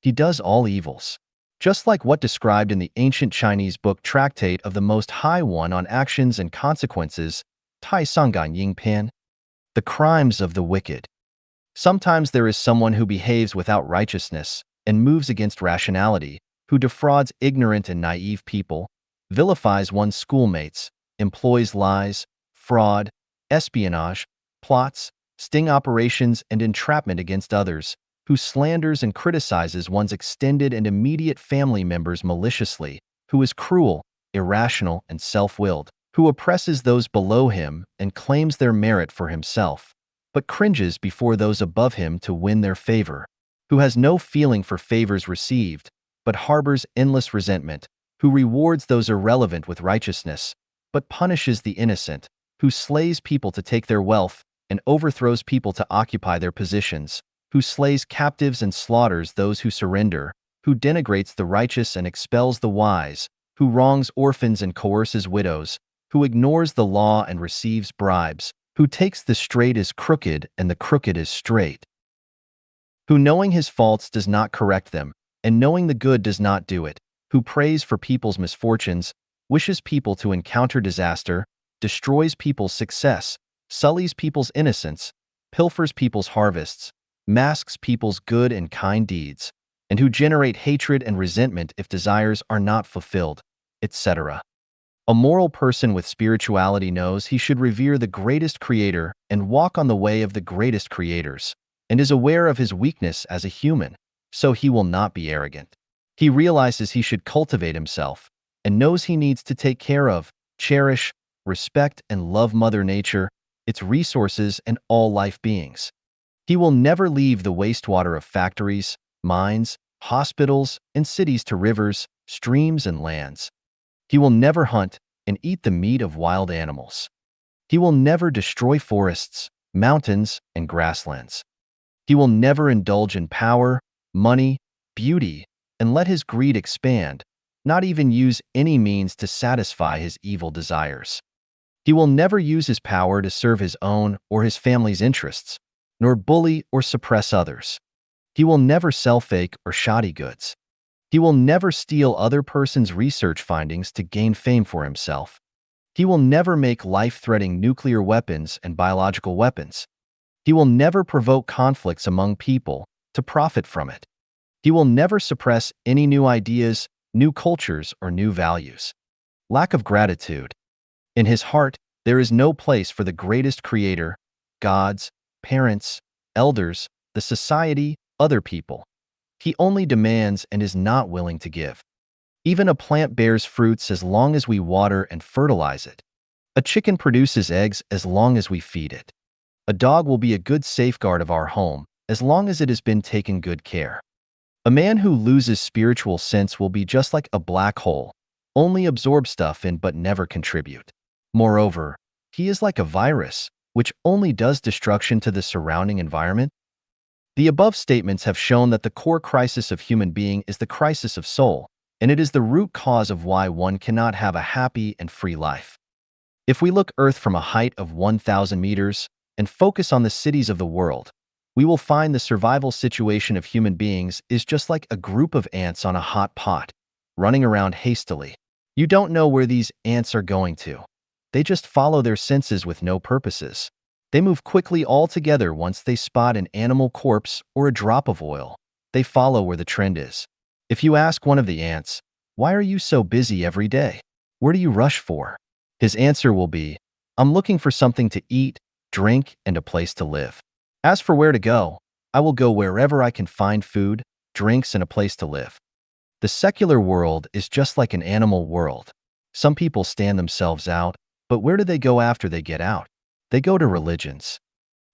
He does all evils. Just like what described in the ancient Chinese book Tractate of the Most High One on Actions and Consequences, Tai Sangan Ying Pan. The crimes of the wicked. Sometimes there is someone who behaves without righteousness and moves against rationality, who defrauds ignorant and naive people, vilifies one's schoolmates, employs lies, fraud, espionage, plots, sting operations, and entrapment against others, who slanders and criticizes one's extended and immediate family members maliciously, who is cruel, irrational, and self-willed, who oppresses those below him and claims their merit for himself, but cringes before those above him to win their favor, who has no feeling for favors received, but harbors endless resentment, who rewards those irrelevant with righteousness, but punishes the innocent, who slays people to take their wealth and overthrows people to occupy their positions, who slays captives and slaughters those who surrender, who denigrates the righteous and expels the wise, who wrongs orphans and coerces widows, who ignores the law and receives bribes, who takes the straight as crooked and the crooked as straight, who knowing his faults does not correct them, and knowing the good does not do it, who prays for people's misfortunes, wishes people to encounter disaster, destroys people's success, sullies people's innocence, pilfers people's harvests, masks people's good and kind deeds, and who generate hatred and resentment if desires are not fulfilled, etc. A moral person with spirituality knows he should revere the greatest creator and walk on the way of the greatest creators, and is aware of his weakness as a human, so he will not be arrogant. He realizes he should cultivate himself, and knows he needs to take care of, cherish, respect, and love Mother Nature, its resources, and all life beings. He will never leave the wastewater of factories, mines, hospitals, and cities to rivers, streams, and lands. He will never hunt and eat the meat of wild animals. He will never destroy forests, mountains, and grasslands. He will never indulge in power, money, beauty, and let his greed expand, not even use any means to satisfy his evil desires. He will never use his power to serve his own or his family's interests, nor bully or suppress others. He will never sell fake or shoddy goods. He will never steal other person's research findings to gain fame for himself. He will never make life-threatening nuclear weapons and biological weapons. He will never provoke conflicts among people to profit from it. He will never suppress any new ideas, new cultures, or new values. Lack of gratitude. In his heart, there is no place for the greatest creator, gods, parents, elders, the society, other people. He only demands and is not willing to give. Even a plant bears fruits as long as we water and fertilize it. A chicken produces eggs as long as we feed it. A dog will be a good safeguard of our home as long as it has been taken good care. A man who loses spiritual sense will be just like a black hole, only absorb stuff in but never contribute. Moreover, he is like a virus, which only does destruction to the surrounding environment. The above statements have shown that the core crisis of human being is the crisis of soul, and it is the root cause of why one cannot have a happy and free life. If we look Earth from a height of 1,000 meters and focus on the cities of the world, we will find the survival situation of human beings is just like a group of ants on a hot pot, running around hastily. You don't know where these ants are going to. They just follow their senses with no purposes. They move quickly all together once they spot an animal corpse or a drop of oil. They follow where the trend is. If you ask one of the ants, "Why are you so busy every day? Where do you rush for?" His answer will be, "I'm looking for something to eat, drink, and a place to live. As for where to go, I will go wherever I can find food, drinks, and a place to live." The secular world is just like an animal world. Some people stand themselves out, but where do they go after they get out? They go to religions.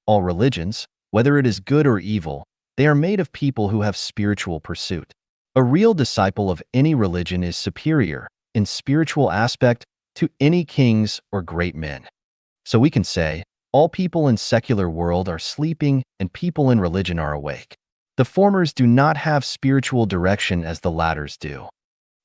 All religions, whether it is good or evil, they are made of people who have spiritual pursuit. A real disciple of any religion is superior, in spiritual aspect, to any kings or great men. So we can say, all people in secular world are sleeping and people in religion are awake. The formers do not have spiritual direction as the latters do.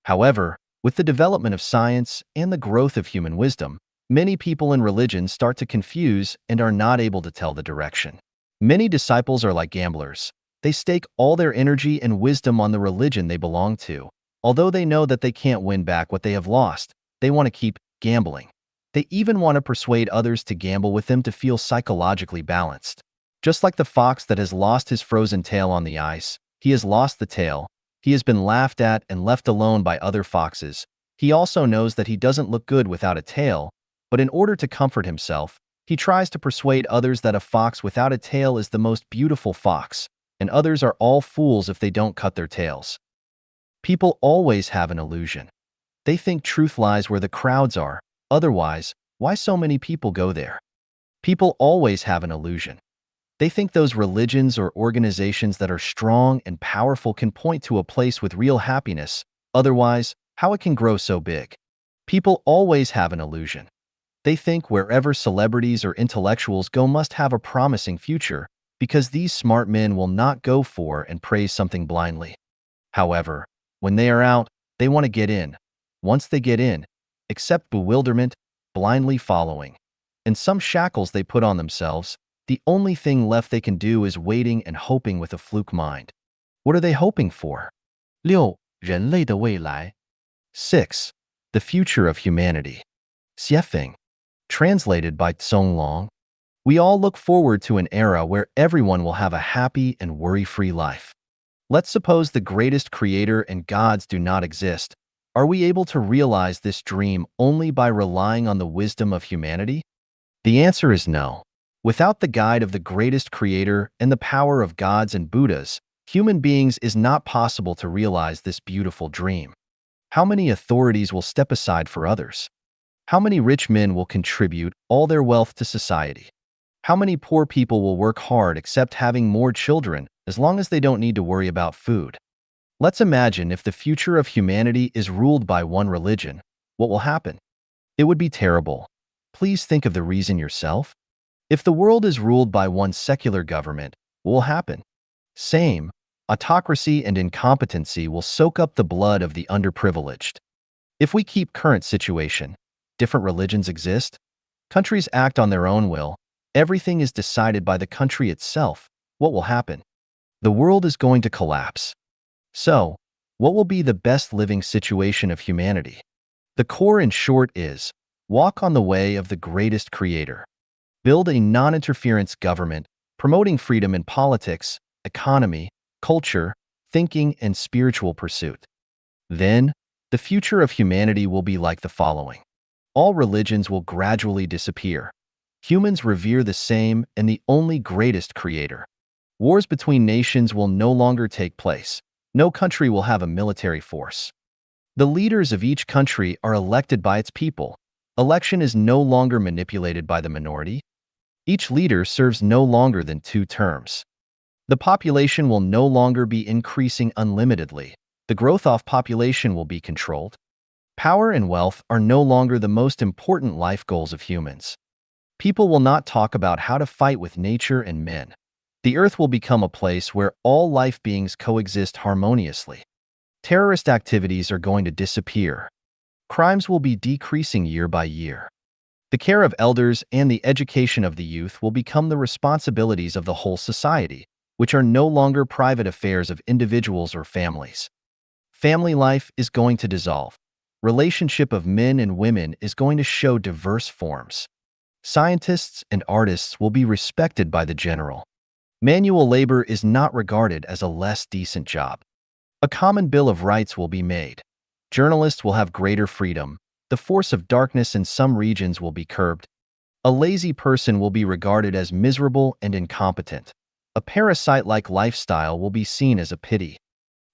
However, with the development of science and the growth of human wisdom, many people in religion start to confuse and are not able to tell the direction. Many disciples are like gamblers. They stake all their energy and wisdom on the religion they belong to. Although they know that they can't win back what they have lost, they want to keep gambling. They even want to persuade others to gamble with them to feel psychologically balanced. Just like the fox that has lost his frozen tail on the ice, he has lost the tail. He has been laughed at and left alone by other foxes. He also knows that he doesn't look good without a tail, but in order to comfort himself, he tries to persuade others that a fox without a tail is the most beautiful fox, and others are all fools if they don't cut their tails. People always have an illusion. They think truth lies where the crowds are. Otherwise, why so many people go there? People always have an illusion. They think those religions or organizations that are strong and powerful can point to a place with real happiness. Otherwise, how it can grow so big? People always have an illusion. They think wherever celebrities or intellectuals go must have a promising future, because these smart men will not go for and praise something blindly. However, when they are out, they want to get in. Once they get in, accept bewilderment, blindly following. And some shackles they put on themselves, the only thing left they can do is waiting and hoping with a fluke mind. What are they hoping for? 6. 人类的未来 6. The future of humanity. Xiefeng. Translated by Song Long. We all look forward to an era where everyone will have a happy and worry-free life. Let's suppose the greatest creator and gods do not exist. Are we able to realize this dream only by relying on the wisdom of humanity? The answer is no. Without the guide of the greatest creator and the power of gods and Buddhas, human beings is not possible to realize this beautiful dream. How many authorities will step aside for others? How many rich men will contribute all their wealth to society? How many poor people will work hard except having more children as long as they don't need to worry about food? Let's imagine if the future of humanity is ruled by one religion, what will happen? It would be terrible. Please think of the reason yourself. If the world is ruled by one secular government, what will happen? Same. Autocracy and incompetency will soak up the blood of the underprivileged. If we keep current situation, different religions exist, countries act on their own will, everything is decided by the country itself, what will happen? The world is going to collapse. So, what will be the best living situation of humanity? The core in short is, walk on the way of the greatest creator. Build a non-interference government, promoting freedom in politics, economy, culture, thinking, and spiritual pursuit. Then, the future of humanity will be like the following. All religions will gradually disappear. Humans revere the same and the only greatest creator. Wars between nations will no longer take place. No country will have a military force. The leaders of each country are elected by its people. Election is no longer manipulated by the minority. Each leader serves no longer than 2 terms. The population will no longer be increasing unlimitedly. The growth of population will be controlled. Power and wealth are no longer the most important life goals of humans. People will not talk about how to fight with nature and men. The earth will become a place where all life beings coexist harmoniously. Terrorist activities are going to disappear. Crimes will be decreasing year by year. The care of elders and the education of the youth will become the responsibilities of the whole society, which are no longer private affairs of individuals or families. Family life is going to dissolve. Relationship of men and women is going to show diverse forms. Scientists and artists will be respected by the general. Manual labor is not regarded as a less decent job. A common bill of rights will be made. Journalists will have greater freedom. The force of darkness in some regions will be curbed. A lazy person will be regarded as miserable and incompetent. A parasite-like lifestyle will be seen as a pity.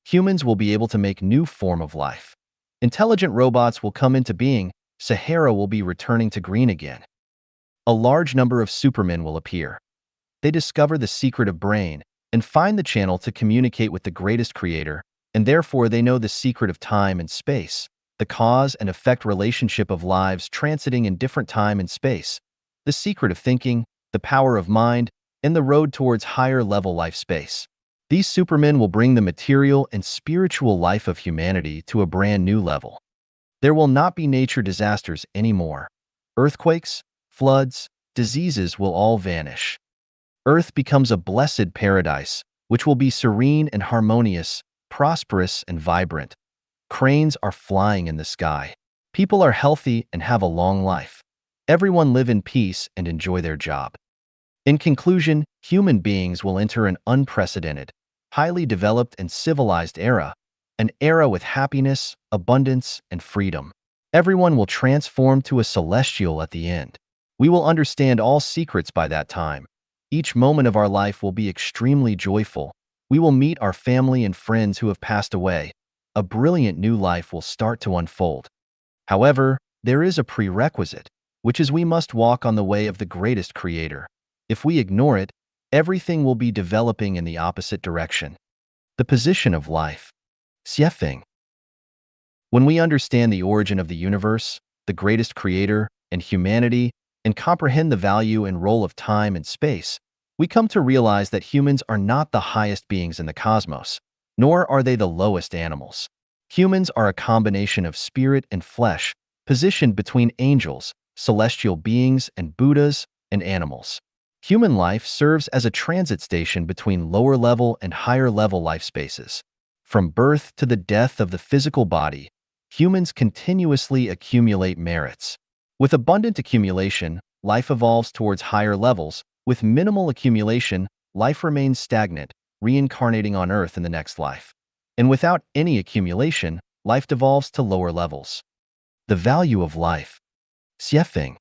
Humans will be able to make new form of life. Intelligent robots will come into being. Sahara will be returning to green again. A large number of supermen will appear. They discover the secret of brain and find the channel to communicate with the greatest creator, and therefore they know the secret of time and space, the cause and effect relationship of lives transiting in different time and space, the secret of thinking, the power of mind, and the road towards higher level life space. These supermen will bring the material and spiritual life of humanity to a brand new level. There will not be nature disasters anymore. Earthquakes, floods, diseases will all vanish. Earth becomes a blessed paradise, which will be serene and harmonious, prosperous and vibrant. Cranes are flying in the sky. People are healthy and have a long life. Everyone live in peace and enjoy their job. In conclusion, human beings will enter an unprecedented, highly developed and civilized era, an era with happiness, abundance, and freedom. Everyone will transform to a celestial at the end. We will understand all secrets by that time. Each moment of our life will be extremely joyful. We will meet our family and friends who have passed away. A brilliant new life will start to unfold. However, there is a prerequisite, which is we must walk on the way of the greatest creator. If we ignore it, everything will be developing in the opposite direction. The position of life. Xiefeng. When we understand the origin of the universe, the greatest creator, and humanity, and comprehend the value and role of time and space, we come to realize that humans are not the highest beings in the cosmos, nor are they the lowest animals. Humans are a combination of spirit and flesh, positioned between angels, celestial beings, and Buddhas, and animals. Human life serves as a transit station between lower-level and higher-level life spaces. From birth to the death of the physical body, humans continuously accumulate merits. With abundant accumulation, life evolves towards higher levels. With minimal accumulation, life remains stagnant, reincarnating on Earth in the next life. And without any accumulation, life devolves to lower levels. The value of life. Xiefeng.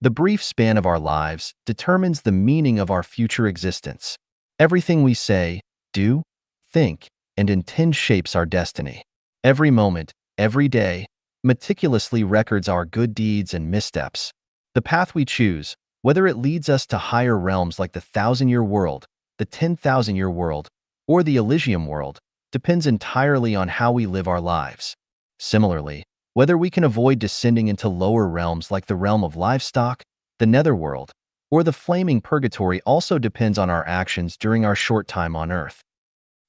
The brief span of our lives determines the meaning of our future existence. Everything we say, do, think, and intend shapes our destiny. Every moment, every day, meticulously records our good deeds and missteps. The path we choose, whether it leads us to higher realms like the 1,000-year world, the 10,000-year world, or the Elysium world, depends entirely on how we live our lives. Similarly, whether we can avoid descending into lower realms like the realm of livestock, the netherworld, or the flaming purgatory also depends on our actions during our short time on Earth.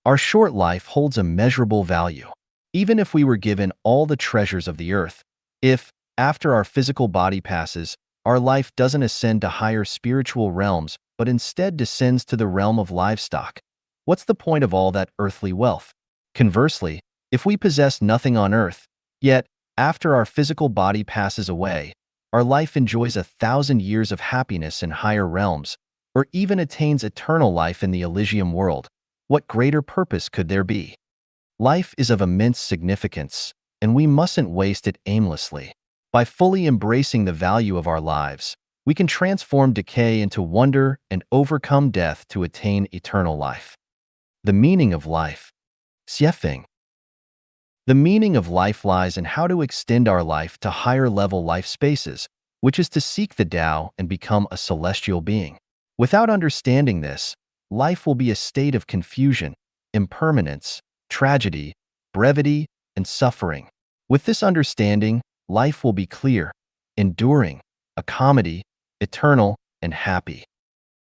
Our short life holds immeasurable value. Even if we were given all the treasures of the earth, if, after our physical body passes, our life doesn't ascend to higher spiritual realms but instead descends to the realm of livestock, what's the point of all that earthly wealth? Conversely, if we possess nothing on earth, yet, after our physical body passes away, our life enjoys 1,000 years of happiness in higher realms, or even attains eternal life in the Elysium world, what greater purpose could there be? Life is of immense significance, and we mustn't waste it aimlessly. By fully embracing the value of our lives, we can transform decay into wonder and overcome death to attain eternal life. The meaning of life. Xiefeng. The meaning of life lies in how to extend our life to higher-level life spaces, which is to seek the Tao and become a celestial being. Without understanding this, life will be a state of confusion, impermanence, tragedy, brevity, and suffering. With this understanding, life will be clear, enduring, a comedy, eternal, and happy.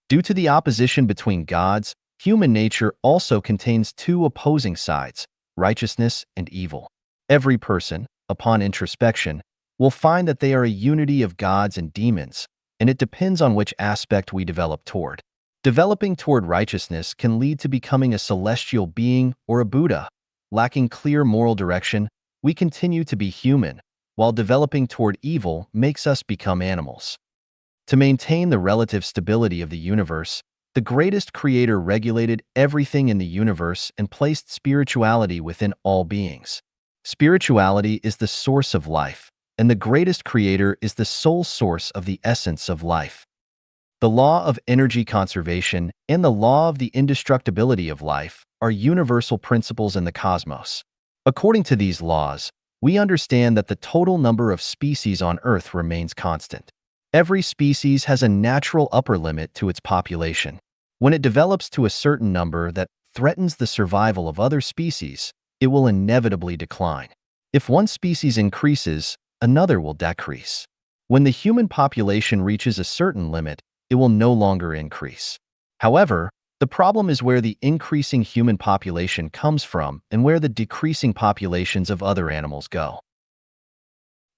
Due to the opposition between gods, human nature also contains two opposing sides, righteousness and evil. Every person, upon introspection, we'll find that they are a unity of gods and demons, and it depends on which aspect we develop toward. Developing toward righteousness can lead to becoming a celestial being or a Buddha. Lacking clear moral direction, we continue to be human, while developing toward evil makes us become animals. To maintain the relative stability of the universe, the greatest creator regulated everything in the universe and placed spirituality within all beings. Spirituality is the source of life, and the greatest creator is the sole source of the essence of life. The law of energy conservation and the law of the indestructibility of life are universal principles in the cosmos. According to these laws, we understand that the total number of species on Earth remains constant. Every species has a natural upper limit to its population. When it develops to a certain number that threatens the survival of other species, it will inevitably decline. If one species increases, another will decrease. When the human population reaches a certain limit, it will no longer increase. However, the problem is where the increasing human population comes from and where the decreasing populations of other animals go.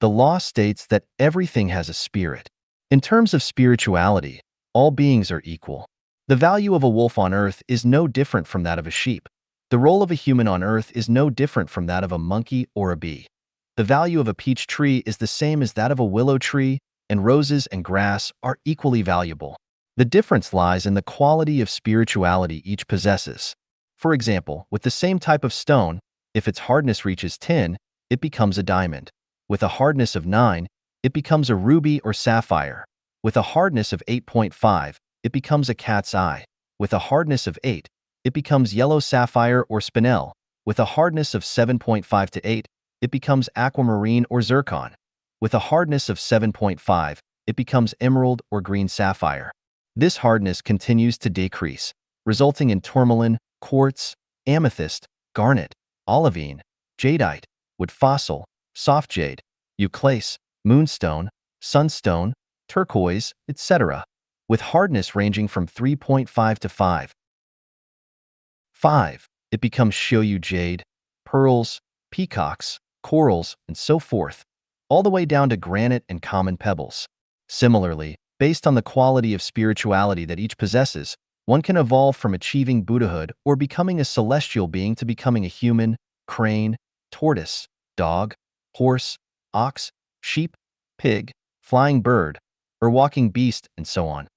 The law states that everything has a spirit. In terms of spirituality, all beings are equal. The value of a wolf on Earth is no different from that of a sheep. The role of a human on Earth is no different from that of a monkey or a bee. The value of a peach tree is the same as that of a willow tree, and roses and grass are equally valuable. The difference lies in the quality of spirituality each possesses. For example, with the same type of stone, if its hardness reaches 10, it becomes a diamond. With a hardness of 9, it becomes a ruby or sapphire. With a hardness of 8.5, it becomes a cat's eye. With a hardness of 8, it becomes yellow sapphire or spinel. With a hardness of 7.5 to 8, it becomes aquamarine or zircon. With a hardness of 7.5, it becomes emerald or green sapphire. This hardness continues to decrease, resulting in tourmaline, quartz, amethyst, garnet, olivine, jadeite, wood fossil, soft jade, euclase, moonstone, sunstone, turquoise, etc., with hardness ranging from 3.5 to 5. It becomes shoyu jade, pearls, peacocks, corals, and so forth, all the way down to granite and common pebbles. Similarly, based on the quality of spirituality that each possesses, one can evolve from achieving Buddhahood or becoming a celestial being to becoming a human, crane, tortoise, dog, horse, ox, sheep, pig, flying bird, or walking beast, and so on.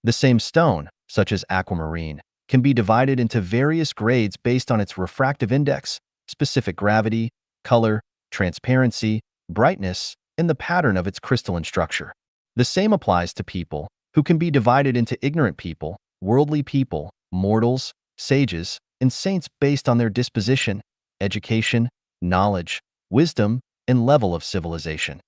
The same stone, such as aquamarine, can be divided into various grades based on its refractive index, specific gravity, color, transparency, brightness, and the pattern of its crystalline structure. The same applies to people, who can be divided into ignorant people, worldly people, mortals, sages, and saints based on their disposition, education, knowledge, wisdom, and level of civilization.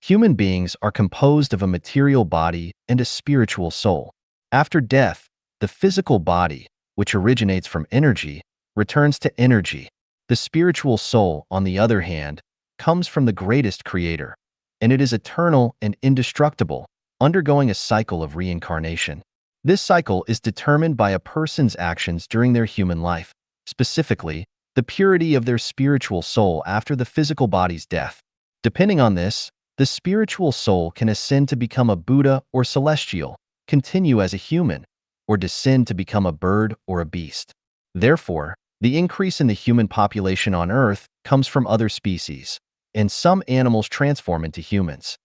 Human beings are composed of a material body and a spiritual soul. After death, the physical body, which originates from energy, returns to energy. The spiritual soul, on the other hand, comes from the greatest creator, and it is eternal and indestructible, undergoing a cycle of reincarnation. This cycle is determined by a person's actions during their human life, specifically, the purity of their spiritual soul after the physical body's death. Depending on this, the spiritual soul can ascend to become a Buddha or celestial, continue as a human, or descend to become a bird or a beast. Therefore, the increase in the human population on Earth comes from other species, and some animals transform into humans.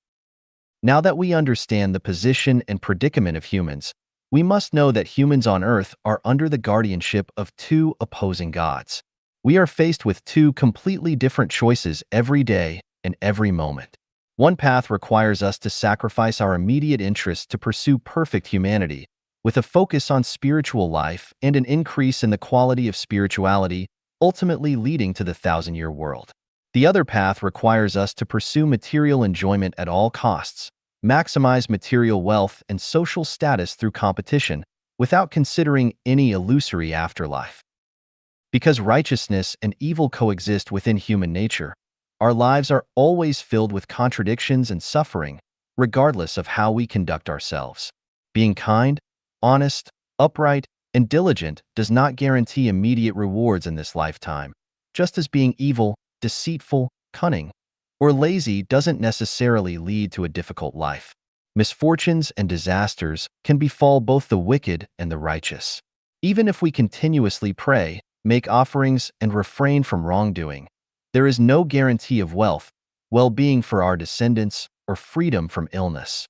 Now that we understand the position and predicament of humans, we must know that humans on Earth are under the guardianship of two opposing gods. We are faced with two completely different choices every day and every moment. One path requires us to sacrifice our immediate interests to pursue perfect humanity, with a focus on spiritual life and an increase in the quality of spirituality, ultimately leading to the 1,000-year world. The other path requires us to pursue material enjoyment at all costs, maximize material wealth and social status through competition, without considering any illusory afterlife. Because righteousness and evil coexist within human nature, our lives are always filled with contradictions and suffering, regardless of how we conduct ourselves. Being kind, honest, upright, and diligent does not guarantee immediate rewards in this lifetime, just as being evil, deceitful, cunning, or lazy doesn't necessarily lead to a difficult life. Misfortunes and disasters can befall both the wicked and the righteous. Even if we continuously pray, make offerings, and refrain from wrongdoing, there is no guarantee of wealth, well-being for our descendants, or freedom from illness.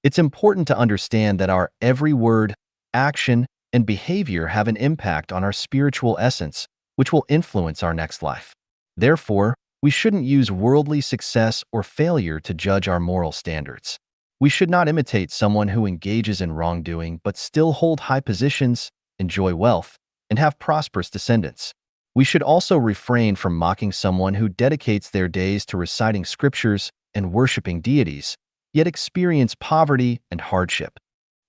It's important to understand that our every word, action, and behavior have an impact on our spiritual essence, which will influence our next life. Therefore, we shouldn't use worldly success or failure to judge our moral standards. We should not imitate someone who engages in wrongdoing but still hold high positions, enjoy wealth, and have prosperous descendants. We should also refrain from mocking someone who dedicates their days to reciting scriptures and worshiping deities, yet experience poverty and hardship.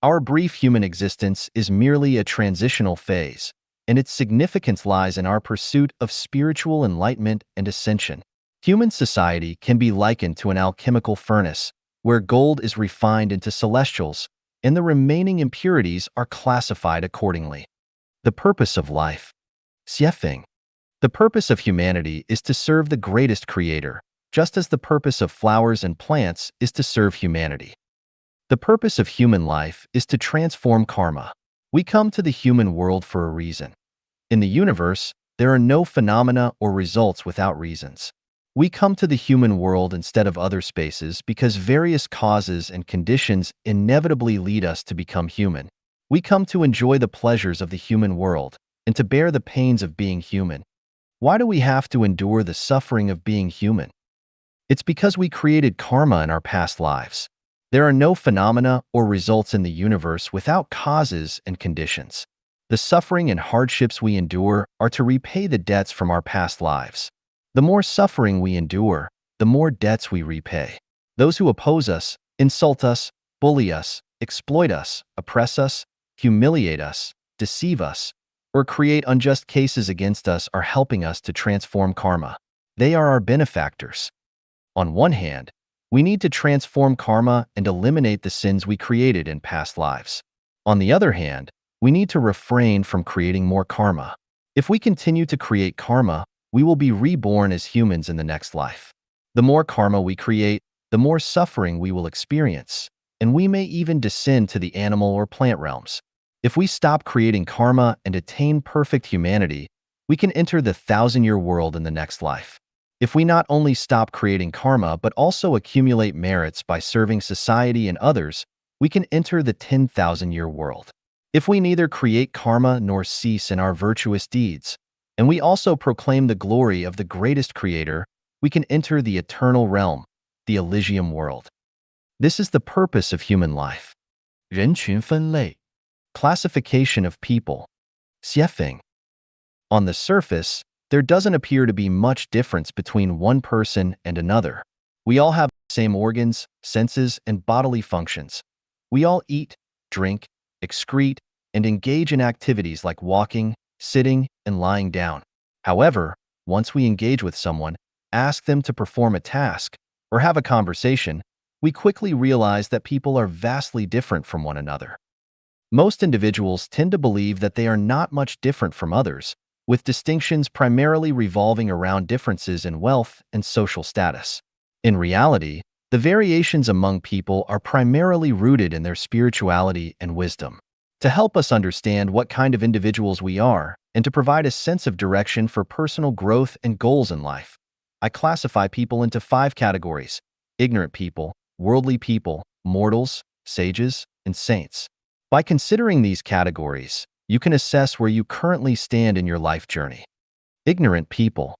Our brief human existence is merely a transitional phase, and its significance lies in our pursuit of spiritual enlightenment and ascension. Human society can be likened to an alchemical furnace, where gold is refined into celestials, and the remaining impurities are classified accordingly. The purpose of life. Xiefeng. The purpose of humanity is to serve the greatest creator, just as the purpose of flowers and plants is to serve humanity. The purpose of human life is to transform karma. We come to the human world for a reason. In the universe, there are no phenomena or results without reasons. We come to the human world instead of other spaces because various causes and conditions inevitably lead us to become human. We come to enjoy the pleasures of the human world and to bear the pains of being human. Why do we have to endure the suffering of being human? It's because we created karma in our past lives. There are no phenomena or results in the universe without causes and conditions. The suffering and hardships we endure are to repay the debts from our past lives. The more suffering we endure, the more debts we repay. Those who oppose us, insult us, bully us, exploit us, oppress us, humiliate us, deceive us, or create unjust cases against us are helping us to transform karma. They are our benefactors. On one hand, we need to transform karma and eliminate the sins we created in past lives. On the other hand, we need to refrain from creating more karma. If we continue to create karma, we will be reborn as humans in the next life. The more karma we create, the more suffering we will experience, and we may even descend to the animal or plant realms. If we stop creating karma and attain perfect humanity, we can enter the 1,000-year world in the next life. If we not only stop creating karma but also accumulate merits by serving society and others, we can enter the 10,000-year world. If we neither create karma nor cease in our virtuous deeds, and we also proclaim the glory of the greatest creator, we can enter the eternal realm, the Elysium world. This is the purpose of human life. 人群分类。 Classification of people. Xiefeng. On the surface, there doesn't appear to be much difference between one person and another. We all have the same organs, senses, and bodily functions. We all eat, drink, excrete, and engage in activities like walking, sitting, and lying down. However, once we engage with someone, ask them to perform a task, or have a conversation, we quickly realize that people are vastly different from one another. Most individuals tend to believe that they are not much different from others, with distinctions primarily revolving around differences in wealth and social status. In reality, the variations among people are primarily rooted in their spirituality and wisdom. To help us understand what kind of individuals we are, and to provide a sense of direction for personal growth and goals in life, I classify people into 5 categories: ignorant people, worldly people, mortals, sages, and saints. By considering these categories, you can assess where you currently stand in your life journey. Ignorant people.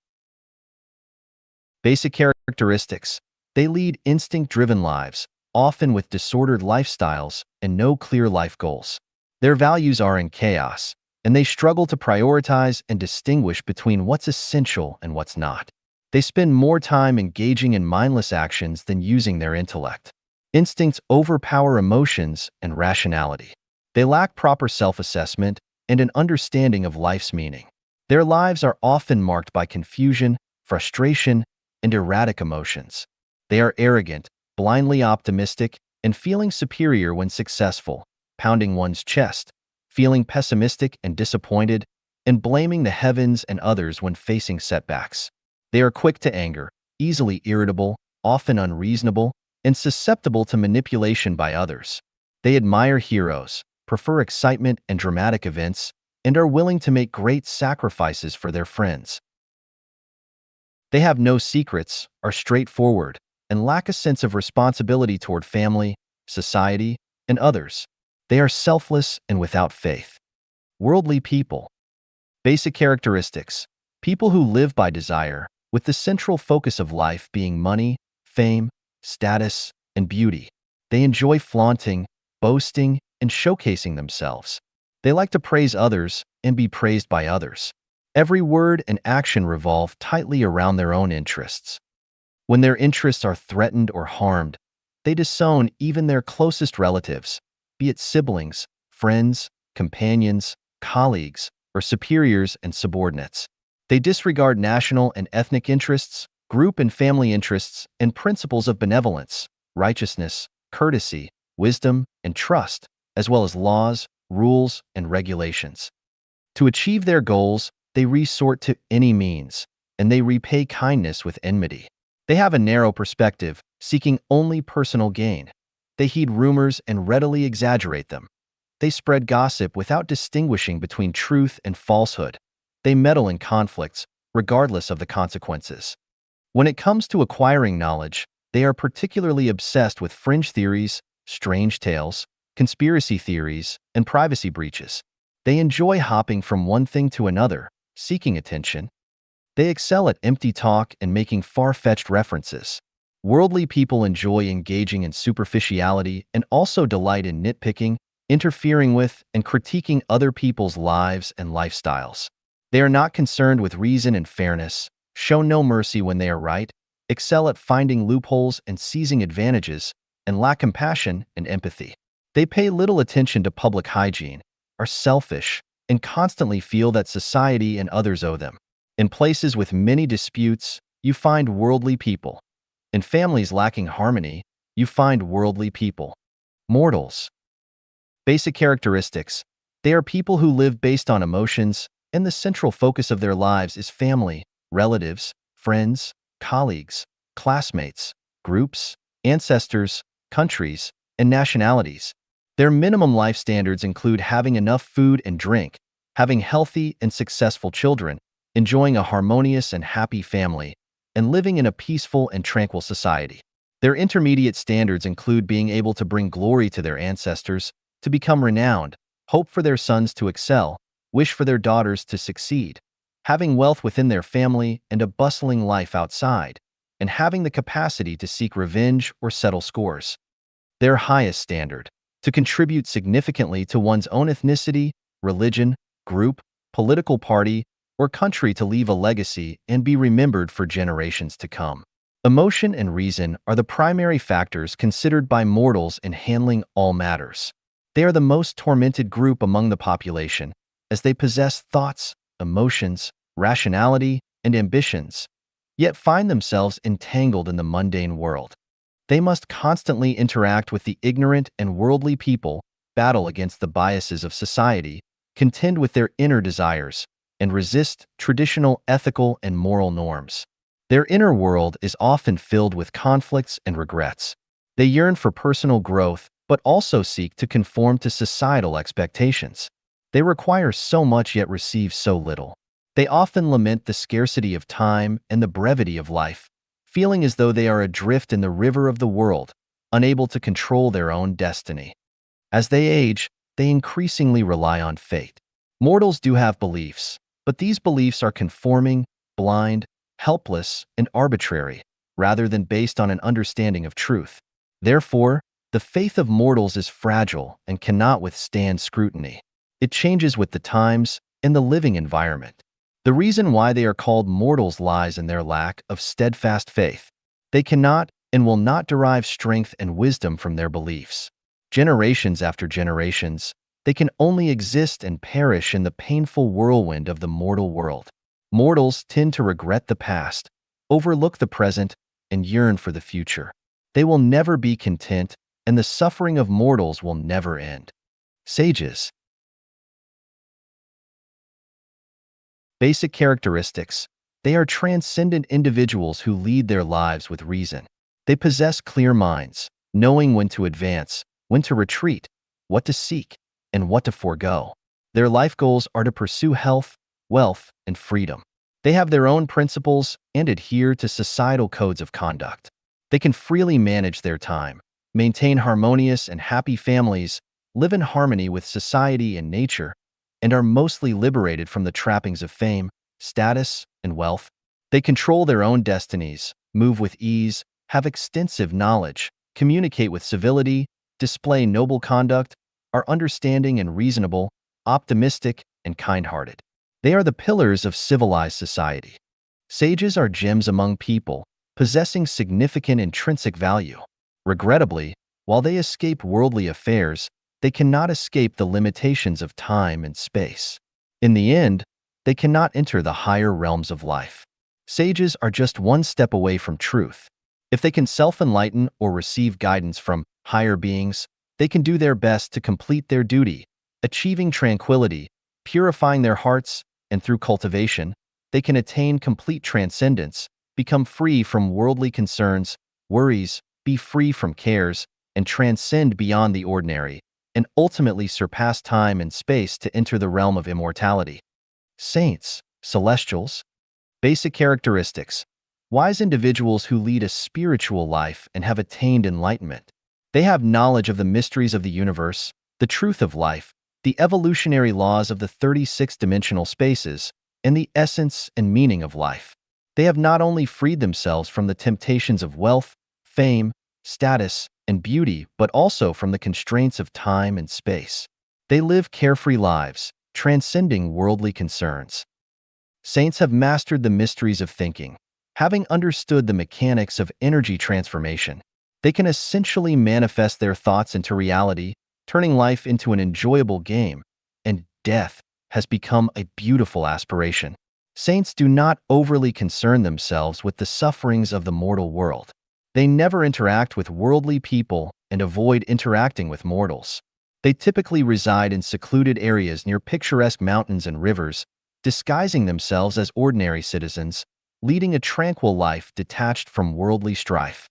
Basic characteristics. They lead instinct-driven lives, often with disordered lifestyles and no clear life goals. Their values are in chaos, and they struggle to prioritize and distinguish between what's essential and what's not. They spend more time engaging in mindless actions than using their intellect. Instincts overpower emotions and rationality. They lack proper self-assessment and an understanding of life's meaning. Their lives are often marked by confusion, frustration, and erratic emotions. They are arrogant, blindly optimistic, and feeling superior when successful, pounding one's chest, feeling pessimistic and disappointed, and blaming the heavens and others when facing setbacks. They are quick to anger, easily irritable, often unreasonable, and susceptible to manipulation by others. They admire heroes, prefer excitement and dramatic events, and are willing to make great sacrifices for their friends. They have no secrets, are straightforward, and lack a sense of responsibility toward family, society, and others. They are selfless and without faith. Worldly people. Basic characteristics. People who live by desire, with the central focus of life being money, fame, status, and beauty. They enjoy flaunting, boasting, and showcasing themselves. They like to praise others and be praised by others. Every word and action revolve tightly around their own interests. When their interests are threatened or harmed, they disown even their closest relatives, be it siblings, friends, companions, colleagues, or superiors and subordinates. They disregard national and ethnic interests, group and family interests, and principles of benevolence, righteousness, courtesy, wisdom, and trust, as well as laws, rules, and regulations. To achieve their goals, they resort to any means, and they repay kindness with enmity. They have a narrow perspective, seeking only personal gain. They heed rumors and readily exaggerate them. They spread gossip without distinguishing between truth and falsehood. They meddle in conflicts, regardless of the consequences. When it comes to acquiring knowledge, they are particularly obsessed with fringe theories, strange tales, conspiracy theories, and privacy breaches. They enjoy hopping from one thing to another, seeking attention. They excel at empty talk and making far-fetched references. Worldly people enjoy engaging in superficiality and also delight in nitpicking, interfering with, and critiquing other people's lives and lifestyles. They are not concerned with reason and fairness, show no mercy when they are right, excel at finding loopholes and seizing advantages, and lack compassion and empathy. They pay little attention to public hygiene, are selfish, and constantly feel that society and others owe them. In places with many disputes, you find worldly people. In families lacking harmony, you find worldly people. Mortals. Basic characteristics. They are people who live based on emotions, and the central focus of their lives is family, relatives, friends, colleagues, classmates, groups, ancestors, countries, and nationalities. Their minimum life standards include having enough food and drink, having healthy and successful children, enjoying a harmonious and happy family, and living in a peaceful and tranquil society. Their intermediate standards include being able to bring glory to their ancestors, to become renowned, hope for their sons to excel, wish for their daughters to succeed, having wealth within their family and a bustling life outside, and having the capacity to seek revenge or settle scores. Their highest standard, to contribute significantly to one's own ethnicity, religion, group, political party, or country to leave a legacy and be remembered for generations to come. Emotion and reason are the primary factors considered by mortals in handling all matters. They are the most tormented group among the population, as they possess thoughts, emotions, rationality, and ambitions, yet find themselves entangled in the mundane world. They must constantly interact with the ignorant and worldly people, battle against the biases of society, contend with their inner desires, and resist traditional ethical and moral norms. Their inner world is often filled with conflicts and regrets. They yearn for personal growth, but also seek to conform to societal expectations. They require so much yet receive so little. They often lament the scarcity of time and the brevity of life, feeling as though they are adrift in the river of the world, unable to control their own destiny. As they age, they increasingly rely on fate. Mortals do have beliefs, but these beliefs are conforming, blind, helpless, and arbitrary, rather than based on an understanding of truth. Therefore, the faith of mortals is fragile and cannot withstand scrutiny. It changes with the times and the living environment. The reason why they are called mortals lies in their lack of steadfast faith. They cannot and will not derive strength and wisdom from their beliefs. Generations after generations, they can only exist and perish in the painful whirlwind of the mortal world. Mortals tend to regret the past, overlook the present, and yearn for the future. They will never be content, and the suffering of mortals will never end. Sages. Basic characteristics. They are transcendent individuals who lead their lives with reason. They possess clear minds, knowing when to advance, when to retreat, what to seek, and what to forego. Their life goals are to pursue health, wealth, and freedom. They have their own principles and adhere to societal codes of conduct. They can freely manage their time, maintain harmonious and happy families, live in harmony with society and nature, and are mostly liberated from the trappings of fame, status, and wealth. They control their own destinies, move with ease, have extensive knowledge, communicate with civility, display noble conduct, are understanding and reasonable, optimistic, and kind-hearted. They are the pillars of civilized society. Sages are gems among people, possessing significant intrinsic value. Regrettably, while they escape worldly affairs, they cannot escape the limitations of time and space. In the end, they cannot enter the higher realms of life. Sages are just one step away from truth. If they can self-enlighten or receive guidance from higher beings, they can do their best to complete their duty, achieving tranquility, purifying their hearts, and through cultivation, they can attain complete transcendence, become free from worldly concerns, worries, be free from cares, and transcend beyond the ordinary, and ultimately surpass time and space to enter the realm of immortality. Saints, celestials. Basic characteristics. Wise individuals who lead a spiritual life and have attained enlightenment. They have knowledge of the mysteries of the universe, the truth of life, the evolutionary laws of the 36-dimensional spaces, and the essence and meaning of life. They have not only freed themselves from the temptations of wealth, fame, status, and beauty, but also from the constraints of time and space. They live carefree lives, transcending worldly concerns. Saints have mastered the mysteries of thinking. Having understood the mechanics of energy transformation, they can essentially manifest their thoughts into reality, turning life into an enjoyable game, and death has become a beautiful aspiration. Saints do not overly concern themselves with the sufferings of the mortal world. They never interact with worldly people and avoid interacting with mortals. They typically reside in secluded areas near picturesque mountains and rivers, disguising themselves as ordinary citizens, leading a tranquil life detached from worldly strife.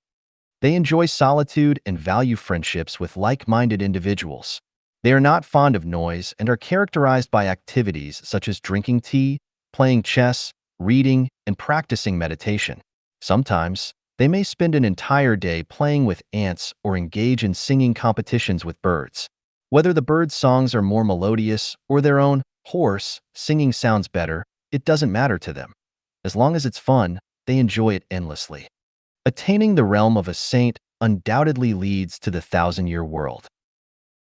They enjoy solitude and value friendships with like-minded individuals. They are not fond of noise and are characterized by activities such as drinking tea, playing chess, reading, and practicing meditation. Sometimes, they may spend an entire day playing with ants or engage in singing competitions with birds. Whether the birds' songs are more melodious or their own hoarse singing sounds better, it doesn't matter to them. As long as it's fun, they enjoy it endlessly. Attaining the realm of a saint undoubtedly leads to the 1,000-year world.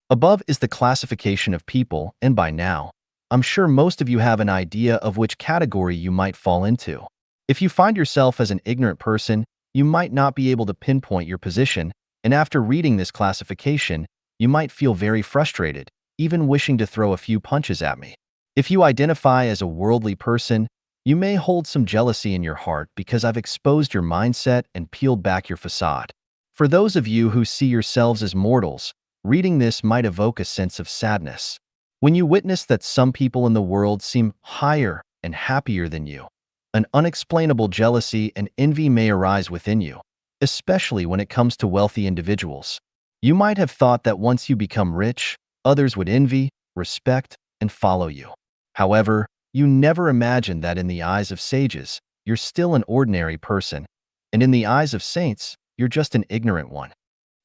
Above is the classification of people, and by now, I'm sure most of you have an idea of which category you might fall into. If you find yourself as an ignorant person, you might not be able to pinpoint your position, and after reading this classification, you might feel very frustrated, even wishing to throw a few punches at me. If you identify as a worldly person, you may hold some jealousy in your heart because I've exposed your mindset and peeled back your facade. For those of you who see yourselves as mortals, reading this might evoke a sense of sadness. When you witness that some people in the world seem higher and happier than you, an unexplainable jealousy and envy may arise within you, especially when it comes to wealthy individuals. You might have thought that once you become rich, others would envy, respect, and follow you. However, you never imagined that in the eyes of sages, you're still an ordinary person, and in the eyes of saints, you're just an ignorant one.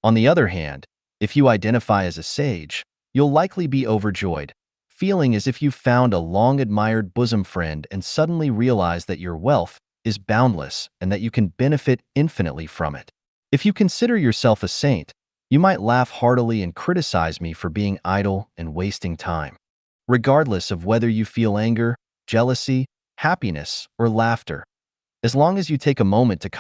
On the other hand, if you identify as a sage, you'll likely be overjoyed, feeling as if you found a long-admired bosom friend and suddenly realize that your wealth is boundless and that you can benefit infinitely from it. If you consider yourself a saint, you might laugh heartily and criticize me for being idle and wasting time. Regardless of whether you feel anger, jealousy, happiness, or laughter, as long as you take a moment to